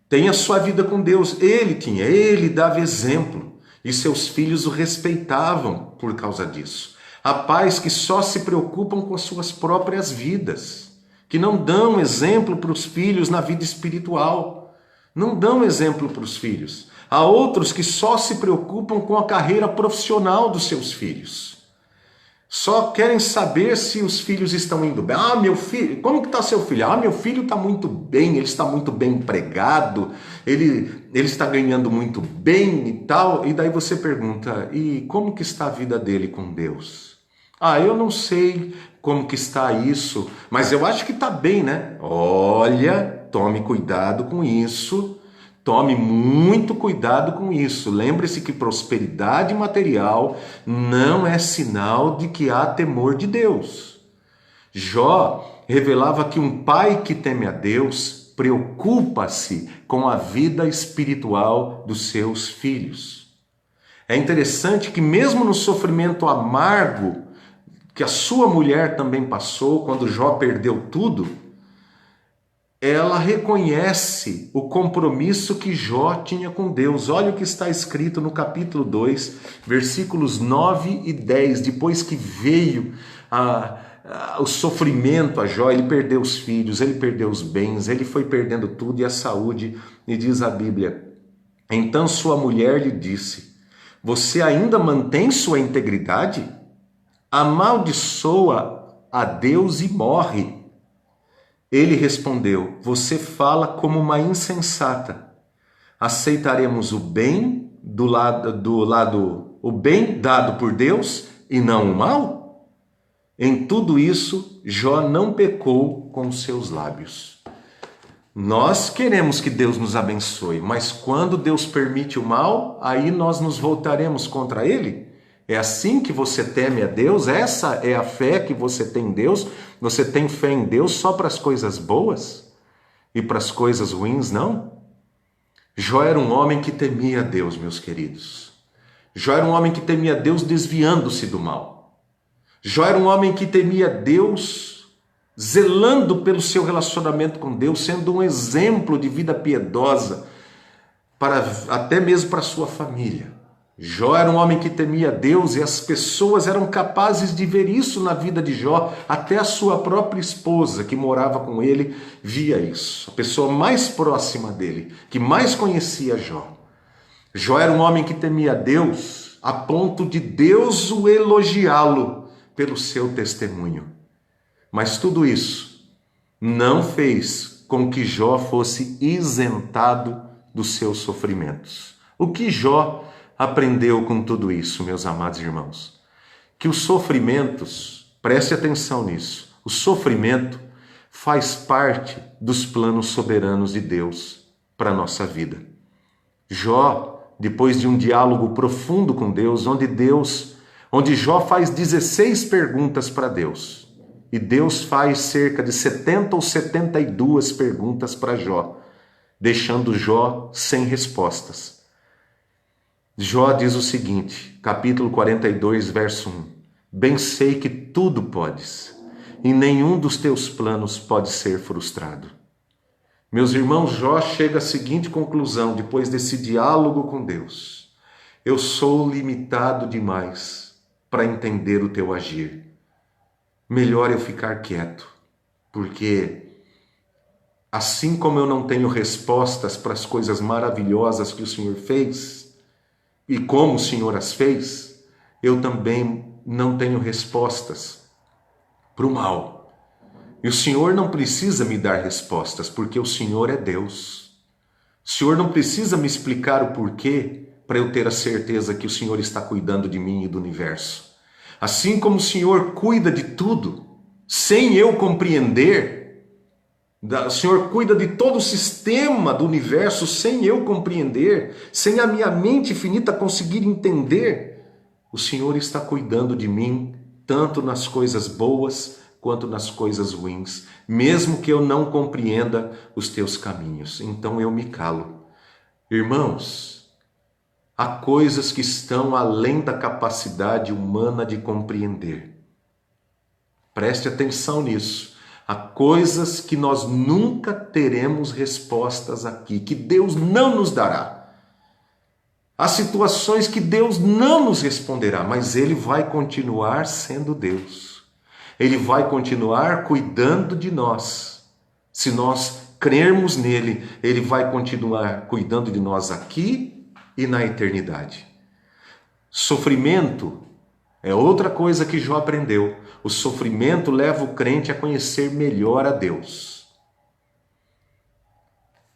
tenha sua vida com Deus. Ele dava exemplo. E seus filhos o respeitavam por causa disso. Há pais que só se preocupam com as suas próprias vidas, que não dão exemplo para os filhos na vida espiritual. Não dão exemplo para os filhos. Há outros que só se preocupam com a carreira profissional dos seus filhos. Só querem saber se os filhos estão indo bem. Ah, meu filho, como que está seu filho? Ah, meu filho está muito bem, ele está muito bem empregado, ele está ganhando muito bem e tal. E daí você pergunta, e como que está a vida dele com Deus? Ah, eu não sei como que está isso, mas eu acho que está bem, né? Olha, tome cuidado com isso. Tome muito cuidado com isso. Lembre-se que prosperidade material não é sinal de que há temor de Deus. Jó revelava que um pai que teme a Deus preocupa-se com a vida espiritual dos seus filhos. É interessante que mesmo no sofrimento amargo que a sua mulher também passou, quando Jó perdeu tudo, ela reconhece o compromisso que Jó tinha com Deus. Olha o que está escrito no capítulo 2, versículos 9 e 10. Depois que veio o sofrimento a Jó, ele perdeu os filhos, ele perdeu os bens, ele foi perdendo tudo e a saúde. E diz a Bíblia, então sua mulher lhe disse, você ainda mantém sua integridade? Amaldiçoa a Deus e morre. Ele respondeu, você fala como uma insensata. Aceitaremos o bem o bem dado por Deus e não o mal? Em tudo isso, Jó não pecou com os seus lábios. Nós queremos que Deus nos abençoe, mas quando Deus permite o mal, aí nós nos voltaremos contra Ele? É assim que você teme a Deus? Essa é a fé que você tem em Deus? Você tem fé em Deus só para as coisas boas? E para as coisas ruins, não? Jó era um homem que temia a Deus, meus queridos. Jó era um homem que temia a Deus desviando-se do mal. Jó era um homem que temia a Deus zelando pelo seu relacionamento com Deus, sendo um exemplo de vida piedosa, até mesmo para a sua família. Jó era um homem que temia a Deus e as pessoas eram capazes de ver isso na vida de Jó, até a sua própria esposa que morava com ele via isso. A pessoa mais próxima dele, que mais conhecia Jó. Jó era um homem que temia a Deus a ponto de Deus o elogiá-lo pelo seu testemunho. Mas tudo isso não fez com que Jó fosse isentado dos seus sofrimentos. O que Jó aprendeu com tudo isso, meus amados irmãos? Que os sofrimentos, preste atenção nisso, o sofrimento faz parte dos planos soberanos de Deus para a nossa vida. Jó, depois de um diálogo profundo com Deus, onde Jó faz 16 perguntas para Deus, e Deus faz cerca de 70 ou 72 perguntas para Jó, deixando Jó sem respostas. Jó diz o seguinte, capítulo 42, verso 1. Bem sei que tudo podes, e nenhum dos teus planos pode ser frustrado. Meus irmãos, Jó chega à seguinte conclusão, depois desse diálogo com Deus. Eu sou limitado demais para entender o teu agir. Melhor eu ficar quieto, porque assim como eu não tenho respostas para as coisas maravilhosas que o Senhor fez, e como o Senhor as fez, eu também não tenho respostas para o mal. E o Senhor não precisa me dar respostas, porque o Senhor é Deus. O Senhor não precisa me explicar o porquê para eu ter a certeza que o Senhor está cuidando de mim e do universo. Assim como o Senhor cuida de tudo, sem eu compreender, o Senhor cuida de todo o sistema do universo sem eu compreender, sem a minha mente finita conseguir entender, o Senhor está cuidando de mim, tanto nas coisas boas quanto nas coisas ruins, mesmo que eu não compreenda os teus caminhos. Então eu me calo. Irmãos, há coisas que estão além da capacidade humana de compreender. Preste atenção nisso. Há coisas que nós nunca teremos respostas aqui, que Deus não nos dará. Há situações que Deus não nos responderá, mas Ele vai continuar sendo Deus. Ele vai continuar cuidando de nós. Se nós crermos nele, Ele vai continuar cuidando de nós aqui e na eternidade. Sofrimento é outra coisa que Jó aprendeu. O sofrimento leva o crente a conhecer melhor a Deus.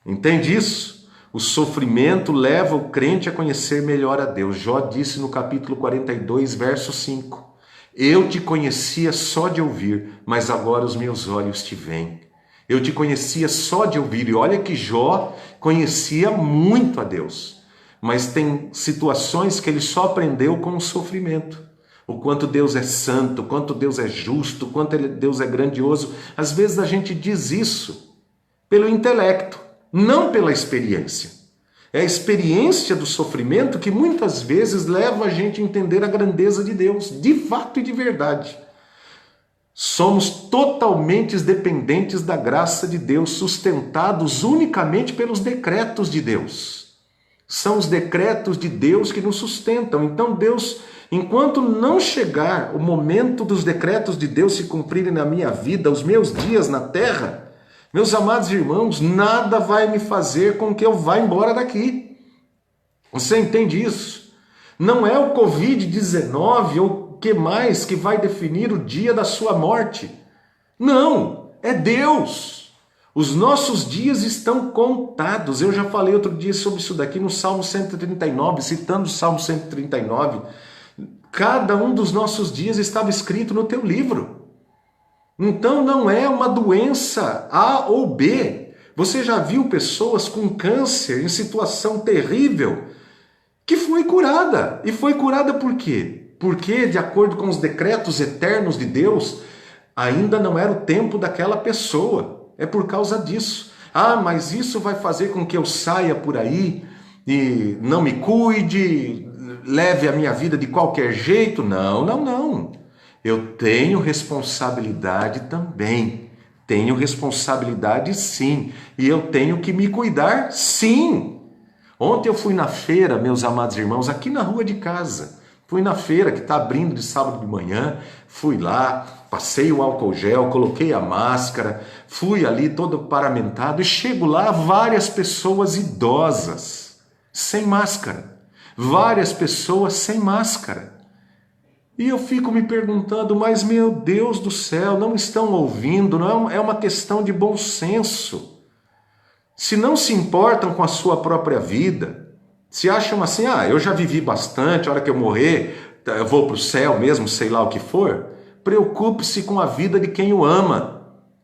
Entende isso? O sofrimento leva o crente a conhecer melhor a Deus. Jó disse no capítulo 42, verso 5. Eu te conhecia só de ouvir, mas agora os meus olhos te veem. Eu te conhecia só de ouvir. E olha que Jó conhecia muito a Deus. Mas tem situações que ele só aprendeu com o sofrimento. O quanto Deus é santo, o quanto Deus é justo, o quanto Deus é grandioso. Às vezes a gente diz isso pelo intelecto, não pela experiência. É a experiência do sofrimento que muitas vezes leva a gente a entender a grandeza de Deus, de fato e de verdade. Somos totalmente dependentes da graça de Deus, sustentados unicamente pelos decretos de Deus. São os decretos de Deus que nos sustentam. Então Deus, enquanto não chegar o momento dos decretos de Deus se cumprirem na minha vida, os meus dias na terra, meus amados irmãos, nada vai me fazer com que eu vá embora daqui. Você entende isso? Não é o Covid-19 ou o que mais que vai definir o dia da sua morte. Não, é Deus. Os nossos dias estão contados. Eu já falei outro dia sobre isso daqui no Salmo 139, citando o Salmo 139. Cada um dos nossos dias estava escrito no teu livro. Então não é uma doença A ou B. Você já viu pessoas com câncer em situação terrível que foi curada. E foi curada por quê? Porque, de acordo com os decretos eternos de Deus, ainda não era o tempo daquela pessoa. É por causa disso. Ah, mas isso vai fazer com que eu saia por aí e não me cuide, leve a minha vida de qualquer jeito? Não, não, não. Eu tenho responsabilidade também. Tenho responsabilidade sim. E eu tenho que me cuidar sim. Ontem eu fui na feira, meus amados irmãos, aqui na rua de casa. Fui na feira que está abrindo de sábado de manhã. Fui lá, passei o álcool gel, coloquei a máscara. Fui ali todo paramentado e chego lá, várias pessoas idosas, sem máscara. Várias pessoas sem máscara. E eu fico me perguntando, mas meu Deus do céu, não estão ouvindo? Não é uma questão de bom senso. Se não se importam com a sua própria vida, se acham assim, eu já vivi bastante, a hora que eu morrer, eu vou para o céu mesmo, sei lá o que for, preocupe-se com a vida de quem o ama.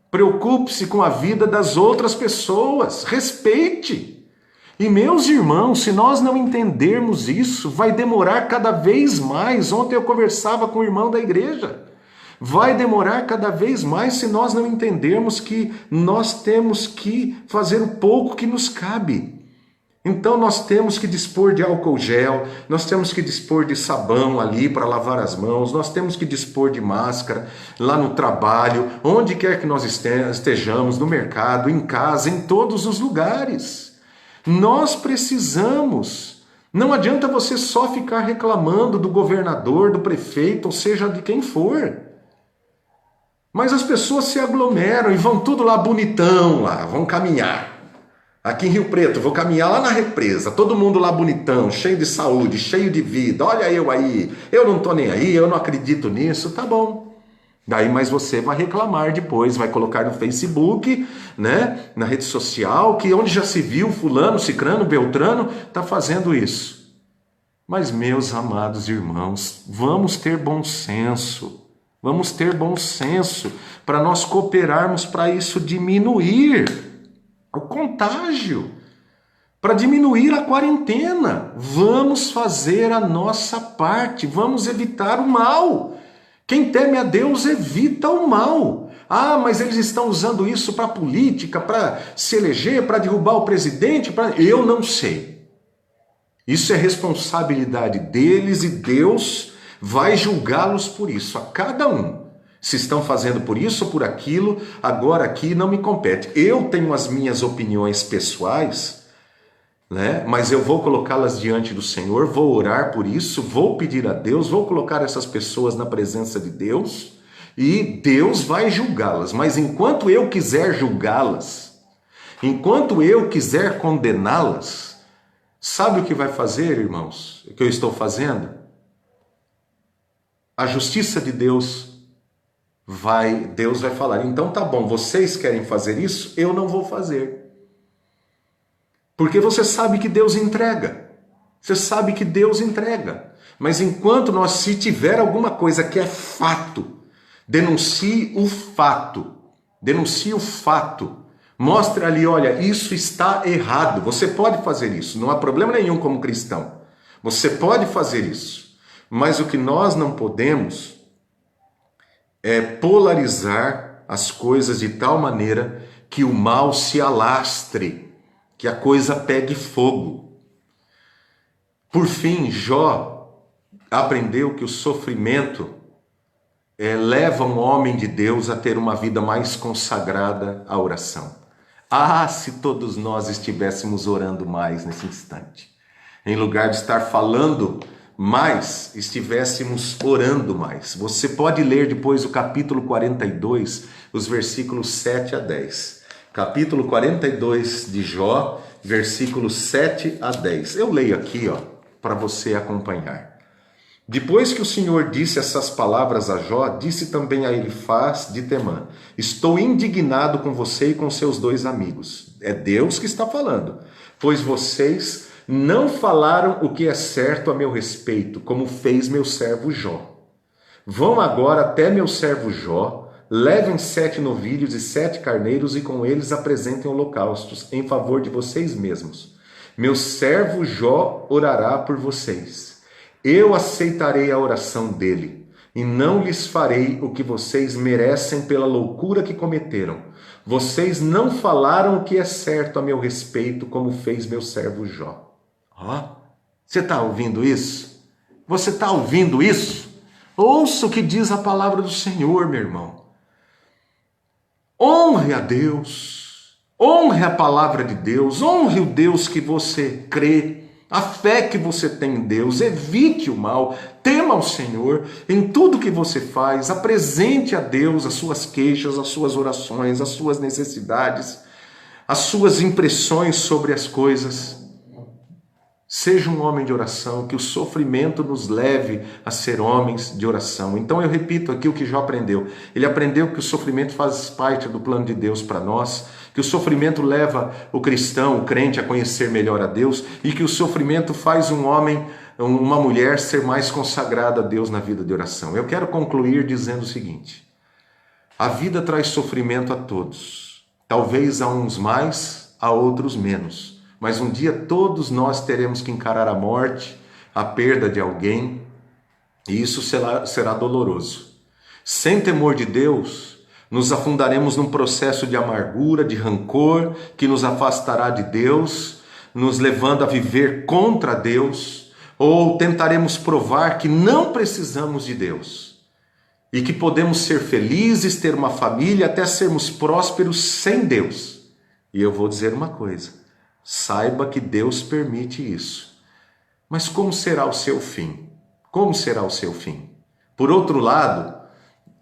Preocupe-se com a vida das outras pessoas. Respeite. E meus irmãos, se nós não entendermos isso, vai demorar cada vez mais. Ontem eu conversava com o irmão da igreja. Vai demorar cada vez mais se nós não entendermos que nós temos que fazer o pouco que nos cabe. Então nós temos que dispor de álcool gel, nós temos que dispor de sabão ali para lavar as mãos, nós temos que dispor de máscara lá no trabalho, onde quer que nós estejamos, no mercado, em casa, em todos os lugares. Nós precisamos. Não adianta você só ficar reclamando do governador, do prefeito, ou seja, de quem for. Mas as pessoas se aglomeram e vão tudo lá bonitão, lá, vão caminhar. Aqui em Rio Preto, vou caminhar lá na represa, todo mundo lá bonitão, cheio de saúde, cheio de vida, olha eu aí, eu não tô nem aí, eu não acredito nisso, tá bom. Daí, mas você vai reclamar depois, vai colocar no Facebook, né, na rede social, que onde já se viu fulano, cicrano, beltrano, tá fazendo isso. Mas meus amados irmãos, vamos ter bom senso. Vamos ter bom senso para nós cooperarmos para isso diminuir o contágio, para diminuir a quarentena. Vamos fazer a nossa parte, vamos evitar o mal. Quem teme a Deus evita o mal. Ah, mas eles estão usando isso para política, para se eleger, para derrubar o presidente, eu não sei. Isso é responsabilidade deles e Deus vai julgá-los por isso, a cada um. Se estão fazendo por isso ou por aquilo, agora aqui não me compete. Eu tenho as minhas opiniões pessoais, né? Mas eu vou colocá-las diante do Senhor, vou orar por isso, vou pedir a Deus, vou colocar essas pessoas na presença de Deus e Deus vai julgá-las. Mas enquanto eu quiser julgá-las, enquanto eu quiser condená-las, sabe o que vai fazer, irmãos? O que eu estou fazendo? A justiça de Deus Deus vai falar, então tá bom, vocês querem fazer isso? Eu não vou fazer. Porque você sabe que Deus entrega. Você sabe que Deus entrega. Mas enquanto se tiver alguma coisa que é fato, denuncie o fato. Denuncie o fato. Mostre ali, olha, isso está errado. Você pode fazer isso, não há problema nenhum como cristão. Você pode fazer isso. Mas o que nós não podemos é polarizar as coisas de tal maneira que o mal se alastre, que a coisa pegue fogo. Por fim, Jó aprendeu que o sofrimento leva um homem de Deus a ter uma vida mais consagrada à oração. Ah, se todos nós estivéssemos orando mais nesse instante. Em lugar de estar falando mais, estivéssemos orando mais. Você pode ler depois o capítulo 42, os versículos 7 a 10. Capítulo 42 de Jó, versículos 7 a 10. Eu leio aqui, para você acompanhar. Depois que o Senhor disse essas palavras a Jó, disse também a Elifaz de Temã: estou indignado com você e com seus dois amigos. É Deus que está falando. Pois vocês não falaram o que é certo a meu respeito, como fez meu servo Jó. Vão agora até meu servo Jó, levem 7 novilhos e 7 carneiros e com eles apresentem holocaustos em favor de vocês mesmos. Meu servo Jó orará por vocês. Eu aceitarei a oração dele e não lhes farei o que vocês merecem pela loucura que cometeram. Vocês não falaram o que é certo a meu respeito, como fez meu servo Jó. Você está ouvindo isso? Você está ouvindo isso? Ouça o que diz a palavra do Senhor, meu irmão. Honre a Deus, honre a palavra de Deus, honre o Deus que você crê, a fé que você tem em Deus, evite o mal, tema ao Senhor em tudo que você faz, apresente a Deus as suas queixas, as suas orações, as suas necessidades, as suas impressões sobre as coisas. Seja um homem de oração, que o sofrimento nos leve a ser homens de oração. Então eu repito aqui o que Jó aprendeu. Ele aprendeu que o sofrimento faz parte do plano de Deus para nós, que o sofrimento leva o cristão, o crente, a conhecer melhor a Deus e que o sofrimento faz um homem, uma mulher ser mais consagrada a Deus na vida de oração. Eu quero concluir dizendo o seguinte: a vida traz sofrimento a todos. Talvez a uns mais, a outros menos. Mas um dia todos nós teremos que encarar a morte, a perda de alguém, e isso será doloroso. Sem temor de Deus, nos afundaremos num processo de amargura, de rancor, que nos afastará de Deus, nos levando a viver contra Deus, ou tentaremos provar que não precisamos de Deus, e que podemos ser felizes, ter uma família, até sermos prósperos sem Deus. E eu vou dizer uma coisa: saiba que Deus permite isso. Mas como será o seu fim? Como será o seu fim? Por outro lado,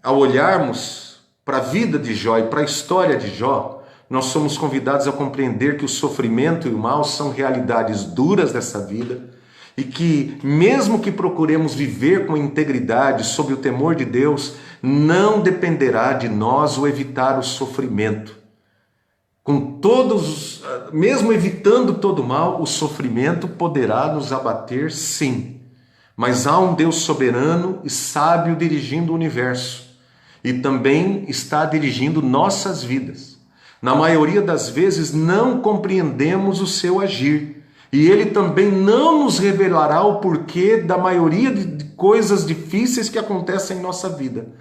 ao olharmos para a vida de Jó e para a história de Jó, nós somos convidados a compreender que o sofrimento e o mal são realidades duras dessa vida e que, mesmo que procuremos viver com integridade, sob o temor de Deus, não dependerá de nós o evitar o sofrimento. Mesmo evitando todo mal, o sofrimento poderá nos abater, sim. Mas há um Deus soberano e sábio dirigindo o universo. E também está dirigindo nossas vidas. Na maioria das vezes não compreendemos o seu agir. E ele também não nos revelará o porquê da maioria de coisas difíceis que acontecem em nossa vida.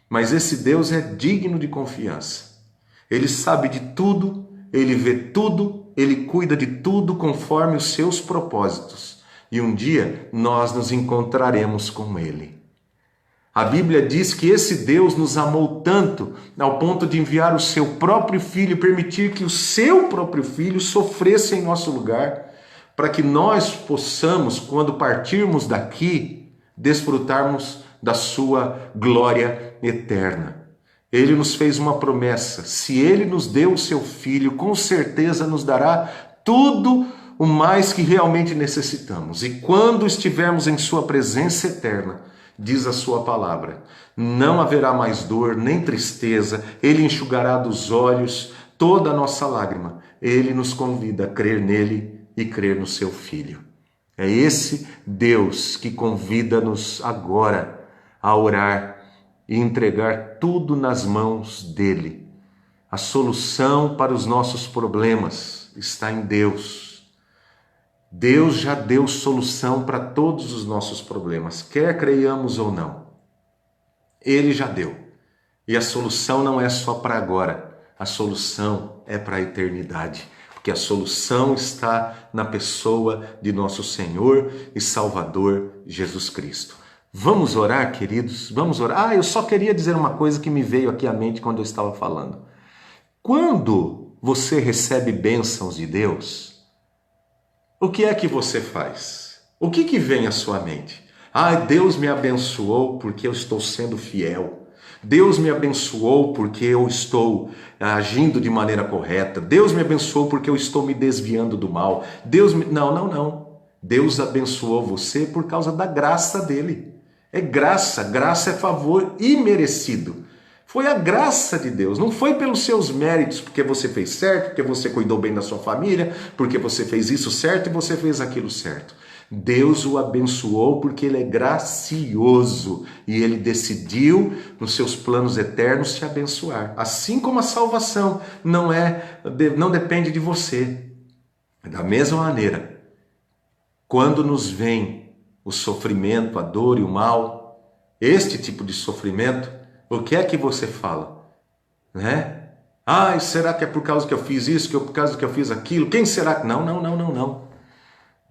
Mas esse Deus é digno de confiança. Ele sabe de tudo, ele vê tudo, ele cuida de tudo conforme os seus propósitos. E um dia nós nos encontraremos com ele. A Bíblia diz que esse Deus nos amou tanto ao ponto de enviar o seu próprio Filho e permitir que o seu próprio Filho sofresse em nosso lugar, para que nós possamos, quando partirmos daqui, desfrutarmos da sua glória eterna. Ele nos fez uma promessa: se ele nos deu o seu Filho, com certeza nos dará tudo o mais que realmente necessitamos. E quando estivermos em sua presença eterna, diz a sua palavra, não haverá mais dor nem tristeza, ele enxugará dos olhos toda a nossa lágrima. Ele nos convida a crer nele e crer no seu Filho. É esse Deus que convida-nos agora a orar e entregar tudo nas mãos dele. A solução para os nossos problemas está em Deus. Deus já deu solução para todos os nossos problemas, quer creiamos ou não. Ele já deu. E a solução não é só para agora, a solução é para a eternidade. Porque a solução está na pessoa de nosso Senhor e Salvador Jesus Cristo. Vamos orar, queridos? Vamos orar. Eu só queria dizer uma coisa que me veio aqui à mente quando eu estava falando. Quando você recebe bênçãos de Deus, o que é que você faz? O que vem à sua mente? Deus me abençoou porque eu estou sendo fiel. Deus me abençoou porque eu estou agindo de maneira correta. Deus me abençoou porque eu estou me desviando do mal. Não. Deus abençoou você por causa da graça dele. É graça é favor imerecido. Foi a graça de Deus, não foi pelos seus méritos, porque você fez certo, porque você cuidou bem da sua família, porque você fez isso certo e você fez aquilo certo. Deus o abençoou porque Ele é gracioso e Ele decidiu, nos seus planos eternos, te abençoar. Assim como a salvação não depende de você. Da mesma maneira, quando nos vem o sofrimento, a dor e o mal, este tipo de sofrimento, o que é que você fala? Né? Será que é por causa que eu fiz isso, por causa que eu fiz aquilo? Quem será que... Não.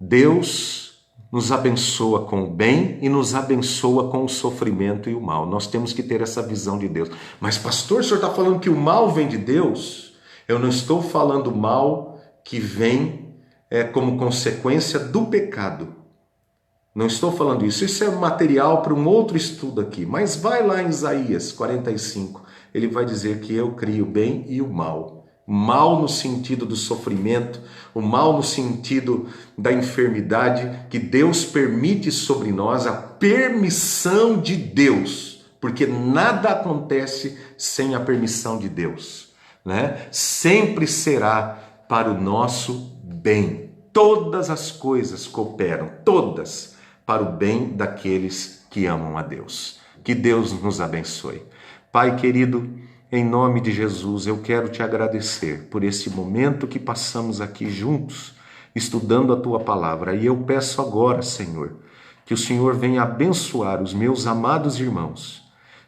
Deus nos abençoa com o bem e nos abençoa com o sofrimento e o mal. Nós temos que ter essa visão de Deus. Mas pastor, o senhor está falando que o mal vem de Deus? Eu não estou falando mal que vem como consequência do pecado. Não estou falando isso. Isso é material para um outro estudo aqui. Mas vai lá em Isaías 45. Ele vai dizer que eu crio o bem e o mal. Mal no sentido do sofrimento, o mal no sentido da enfermidade, que Deus permite sobre nós, a permissão de Deus, porque nada acontece sem a permissão de Deus, né? Sempre será para o nosso bem. Todas as coisas cooperam, todas, para o bem daqueles que amam a Deus. Que Deus nos abençoe. Pai querido, em nome de Jesus, eu quero te agradecer por esse momento que passamos aqui juntos, estudando a Tua Palavra. E eu peço agora, Senhor, que o Senhor venha abençoar os meus amados irmãos,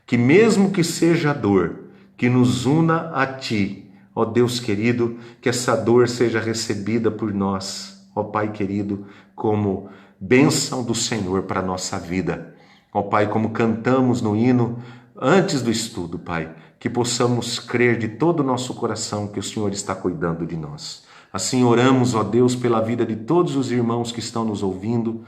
que mesmo que seja dor, que nos una a Ti, ó Deus querido, que essa dor seja recebida por nós, ó Pai querido, como bênção do Senhor para a nossa vida. Ó Pai, como cantamos no hino antes do estudo, Pai, que possamos crer de todo o nosso coração que o Senhor está cuidando de nós. Assim oramos, ó Deus, pela vida de todos os irmãos que estão nos ouvindo,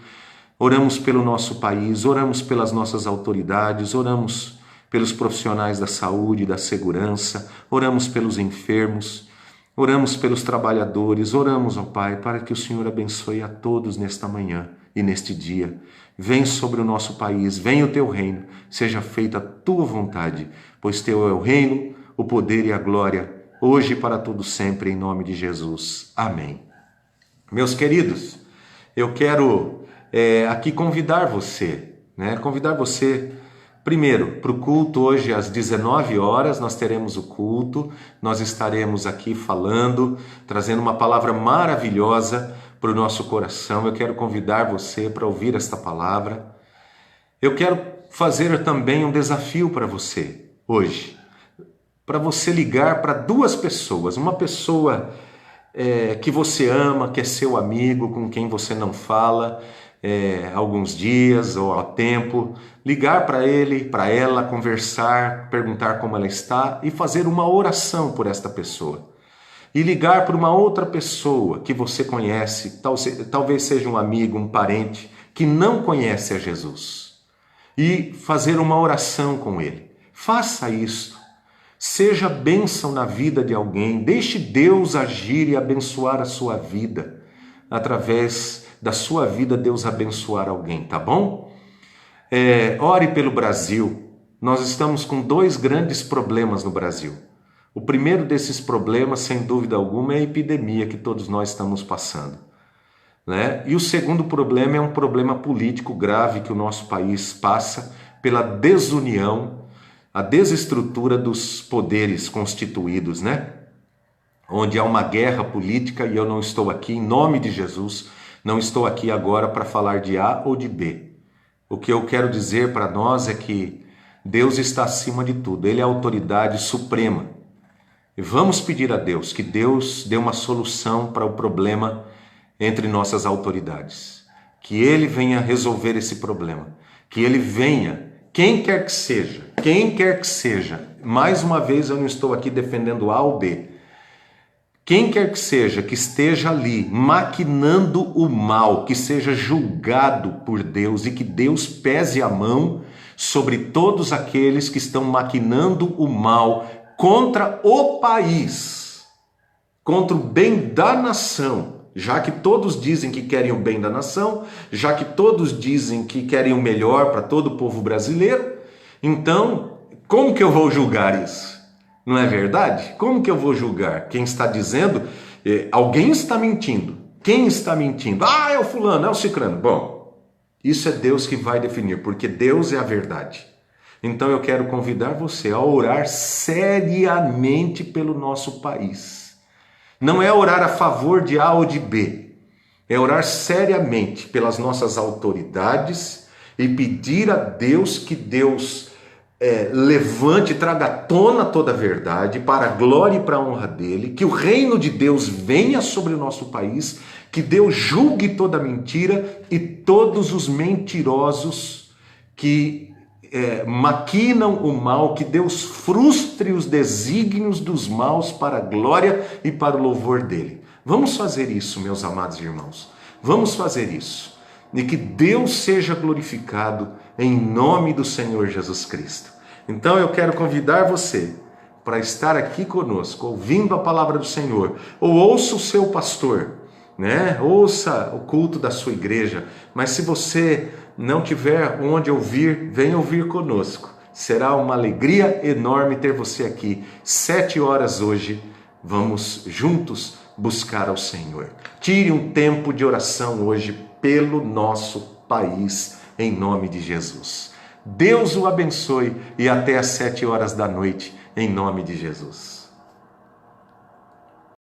oramos pelo nosso país, oramos pelas nossas autoridades, oramos pelos profissionais da saúde e da segurança, oramos pelos enfermos, oramos pelos trabalhadores, oramos, ó Pai, para que o Senhor abençoe a todos nesta manhã e neste dia. Vem sobre o nosso país, vem o Teu reino, seja feita a Tua vontade, pois Teu é o reino, o poder e a glória, hoje e para todo sempre, em nome de Jesus. Amém. Meus queridos, eu quero aqui convidar você, primeiro, para o culto hoje às 19 horas, nós teremos o culto, nós estaremos aqui falando, trazendo uma palavra maravilhosa para o nosso coração. Eu quero convidar você para ouvir esta palavra. Eu quero fazer também um desafio para você hoje, para você ligar para duas pessoas, uma pessoa que você ama, que é seu amigo, com quem você não fala alguns dias ou há tempo, ligar para ele, para ela, conversar, perguntar como ela está e fazer uma oração por esta pessoa. E ligar para uma outra pessoa que você conhece, talvez seja um amigo, um parente, que não conhece a Jesus. E fazer uma oração com ele. Faça isso. Seja bênção na vida de alguém. Deixe Deus agir e abençoar a sua vida. Através da sua vida, Deus abençoar alguém, tá bom? Ore pelo Brasil. Nós estamos com 2 grandes problemas no Brasil. O primeiro desses problemas, sem dúvida alguma, é a epidemia que todos nós estamos passando, né? E o segundo problema é um problema político grave que o nosso país passa pela desunião, a desestrutura dos poderes constituídos, né? Onde há uma guerra política, e eu não estou aqui, em nome de Jesus, não estou aqui agora para falar de A ou de B. O que eu quero dizer para nós é que Deus está acima de tudo, Ele é a autoridade suprema. E vamos pedir a Deus que Deus dê uma solução para o problema entre nossas autoridades. Que Ele venha resolver esse problema. Que Ele venha, quem quer que seja, mais uma vez eu não estou aqui defendendo A ou B. Quem quer que seja que esteja ali maquinando o mal, que seja julgado por Deus e que Deus pese a mão sobre todos aqueles que estão maquinando o mal contra o país, contra o bem da nação, já que todos dizem que querem o bem da nação, já que todos dizem que querem o melhor para todo o povo brasileiro. Então, como que eu vou julgar isso? Não é verdade? Como que eu vou julgar? Quem está dizendo, alguém está mentindo. Quem está mentindo? Ah, é o fulano, é o cicrano. Bom, isso é Deus que vai definir, porque Deus é a verdade. Então eu quero convidar você a orar seriamente pelo nosso país. Não é orar a favor de A ou de B. É orar seriamente pelas nossas autoridades e pedir a Deus que Deus levante, traga à tona toda a verdade para a glória e para a honra dele, que o reino de Deus venha sobre o nosso país, que Deus julgue toda mentira e todos os mentirosos que maquinam o mal, que Deus frustre os desígnios dos maus para a glória e para o louvor dele. Vamos fazer isso, meus amados irmãos. Vamos fazer isso. E que Deus seja glorificado em nome do Senhor Jesus Cristo. Então eu quero convidar você para estar aqui conosco, ouvindo a palavra do Senhor. Ou ouça o seu pastor, né? Ouça o culto da sua igreja. Mas se você não tiver onde ouvir, venha ouvir conosco. Será uma alegria enorme ter você aqui. 7 horas hoje, vamos juntos buscar ao Senhor. Tire um tempo de oração hoje pelo nosso país, em nome de Jesus. Deus o abençoe e até às 7 horas da noite, em nome de Jesus.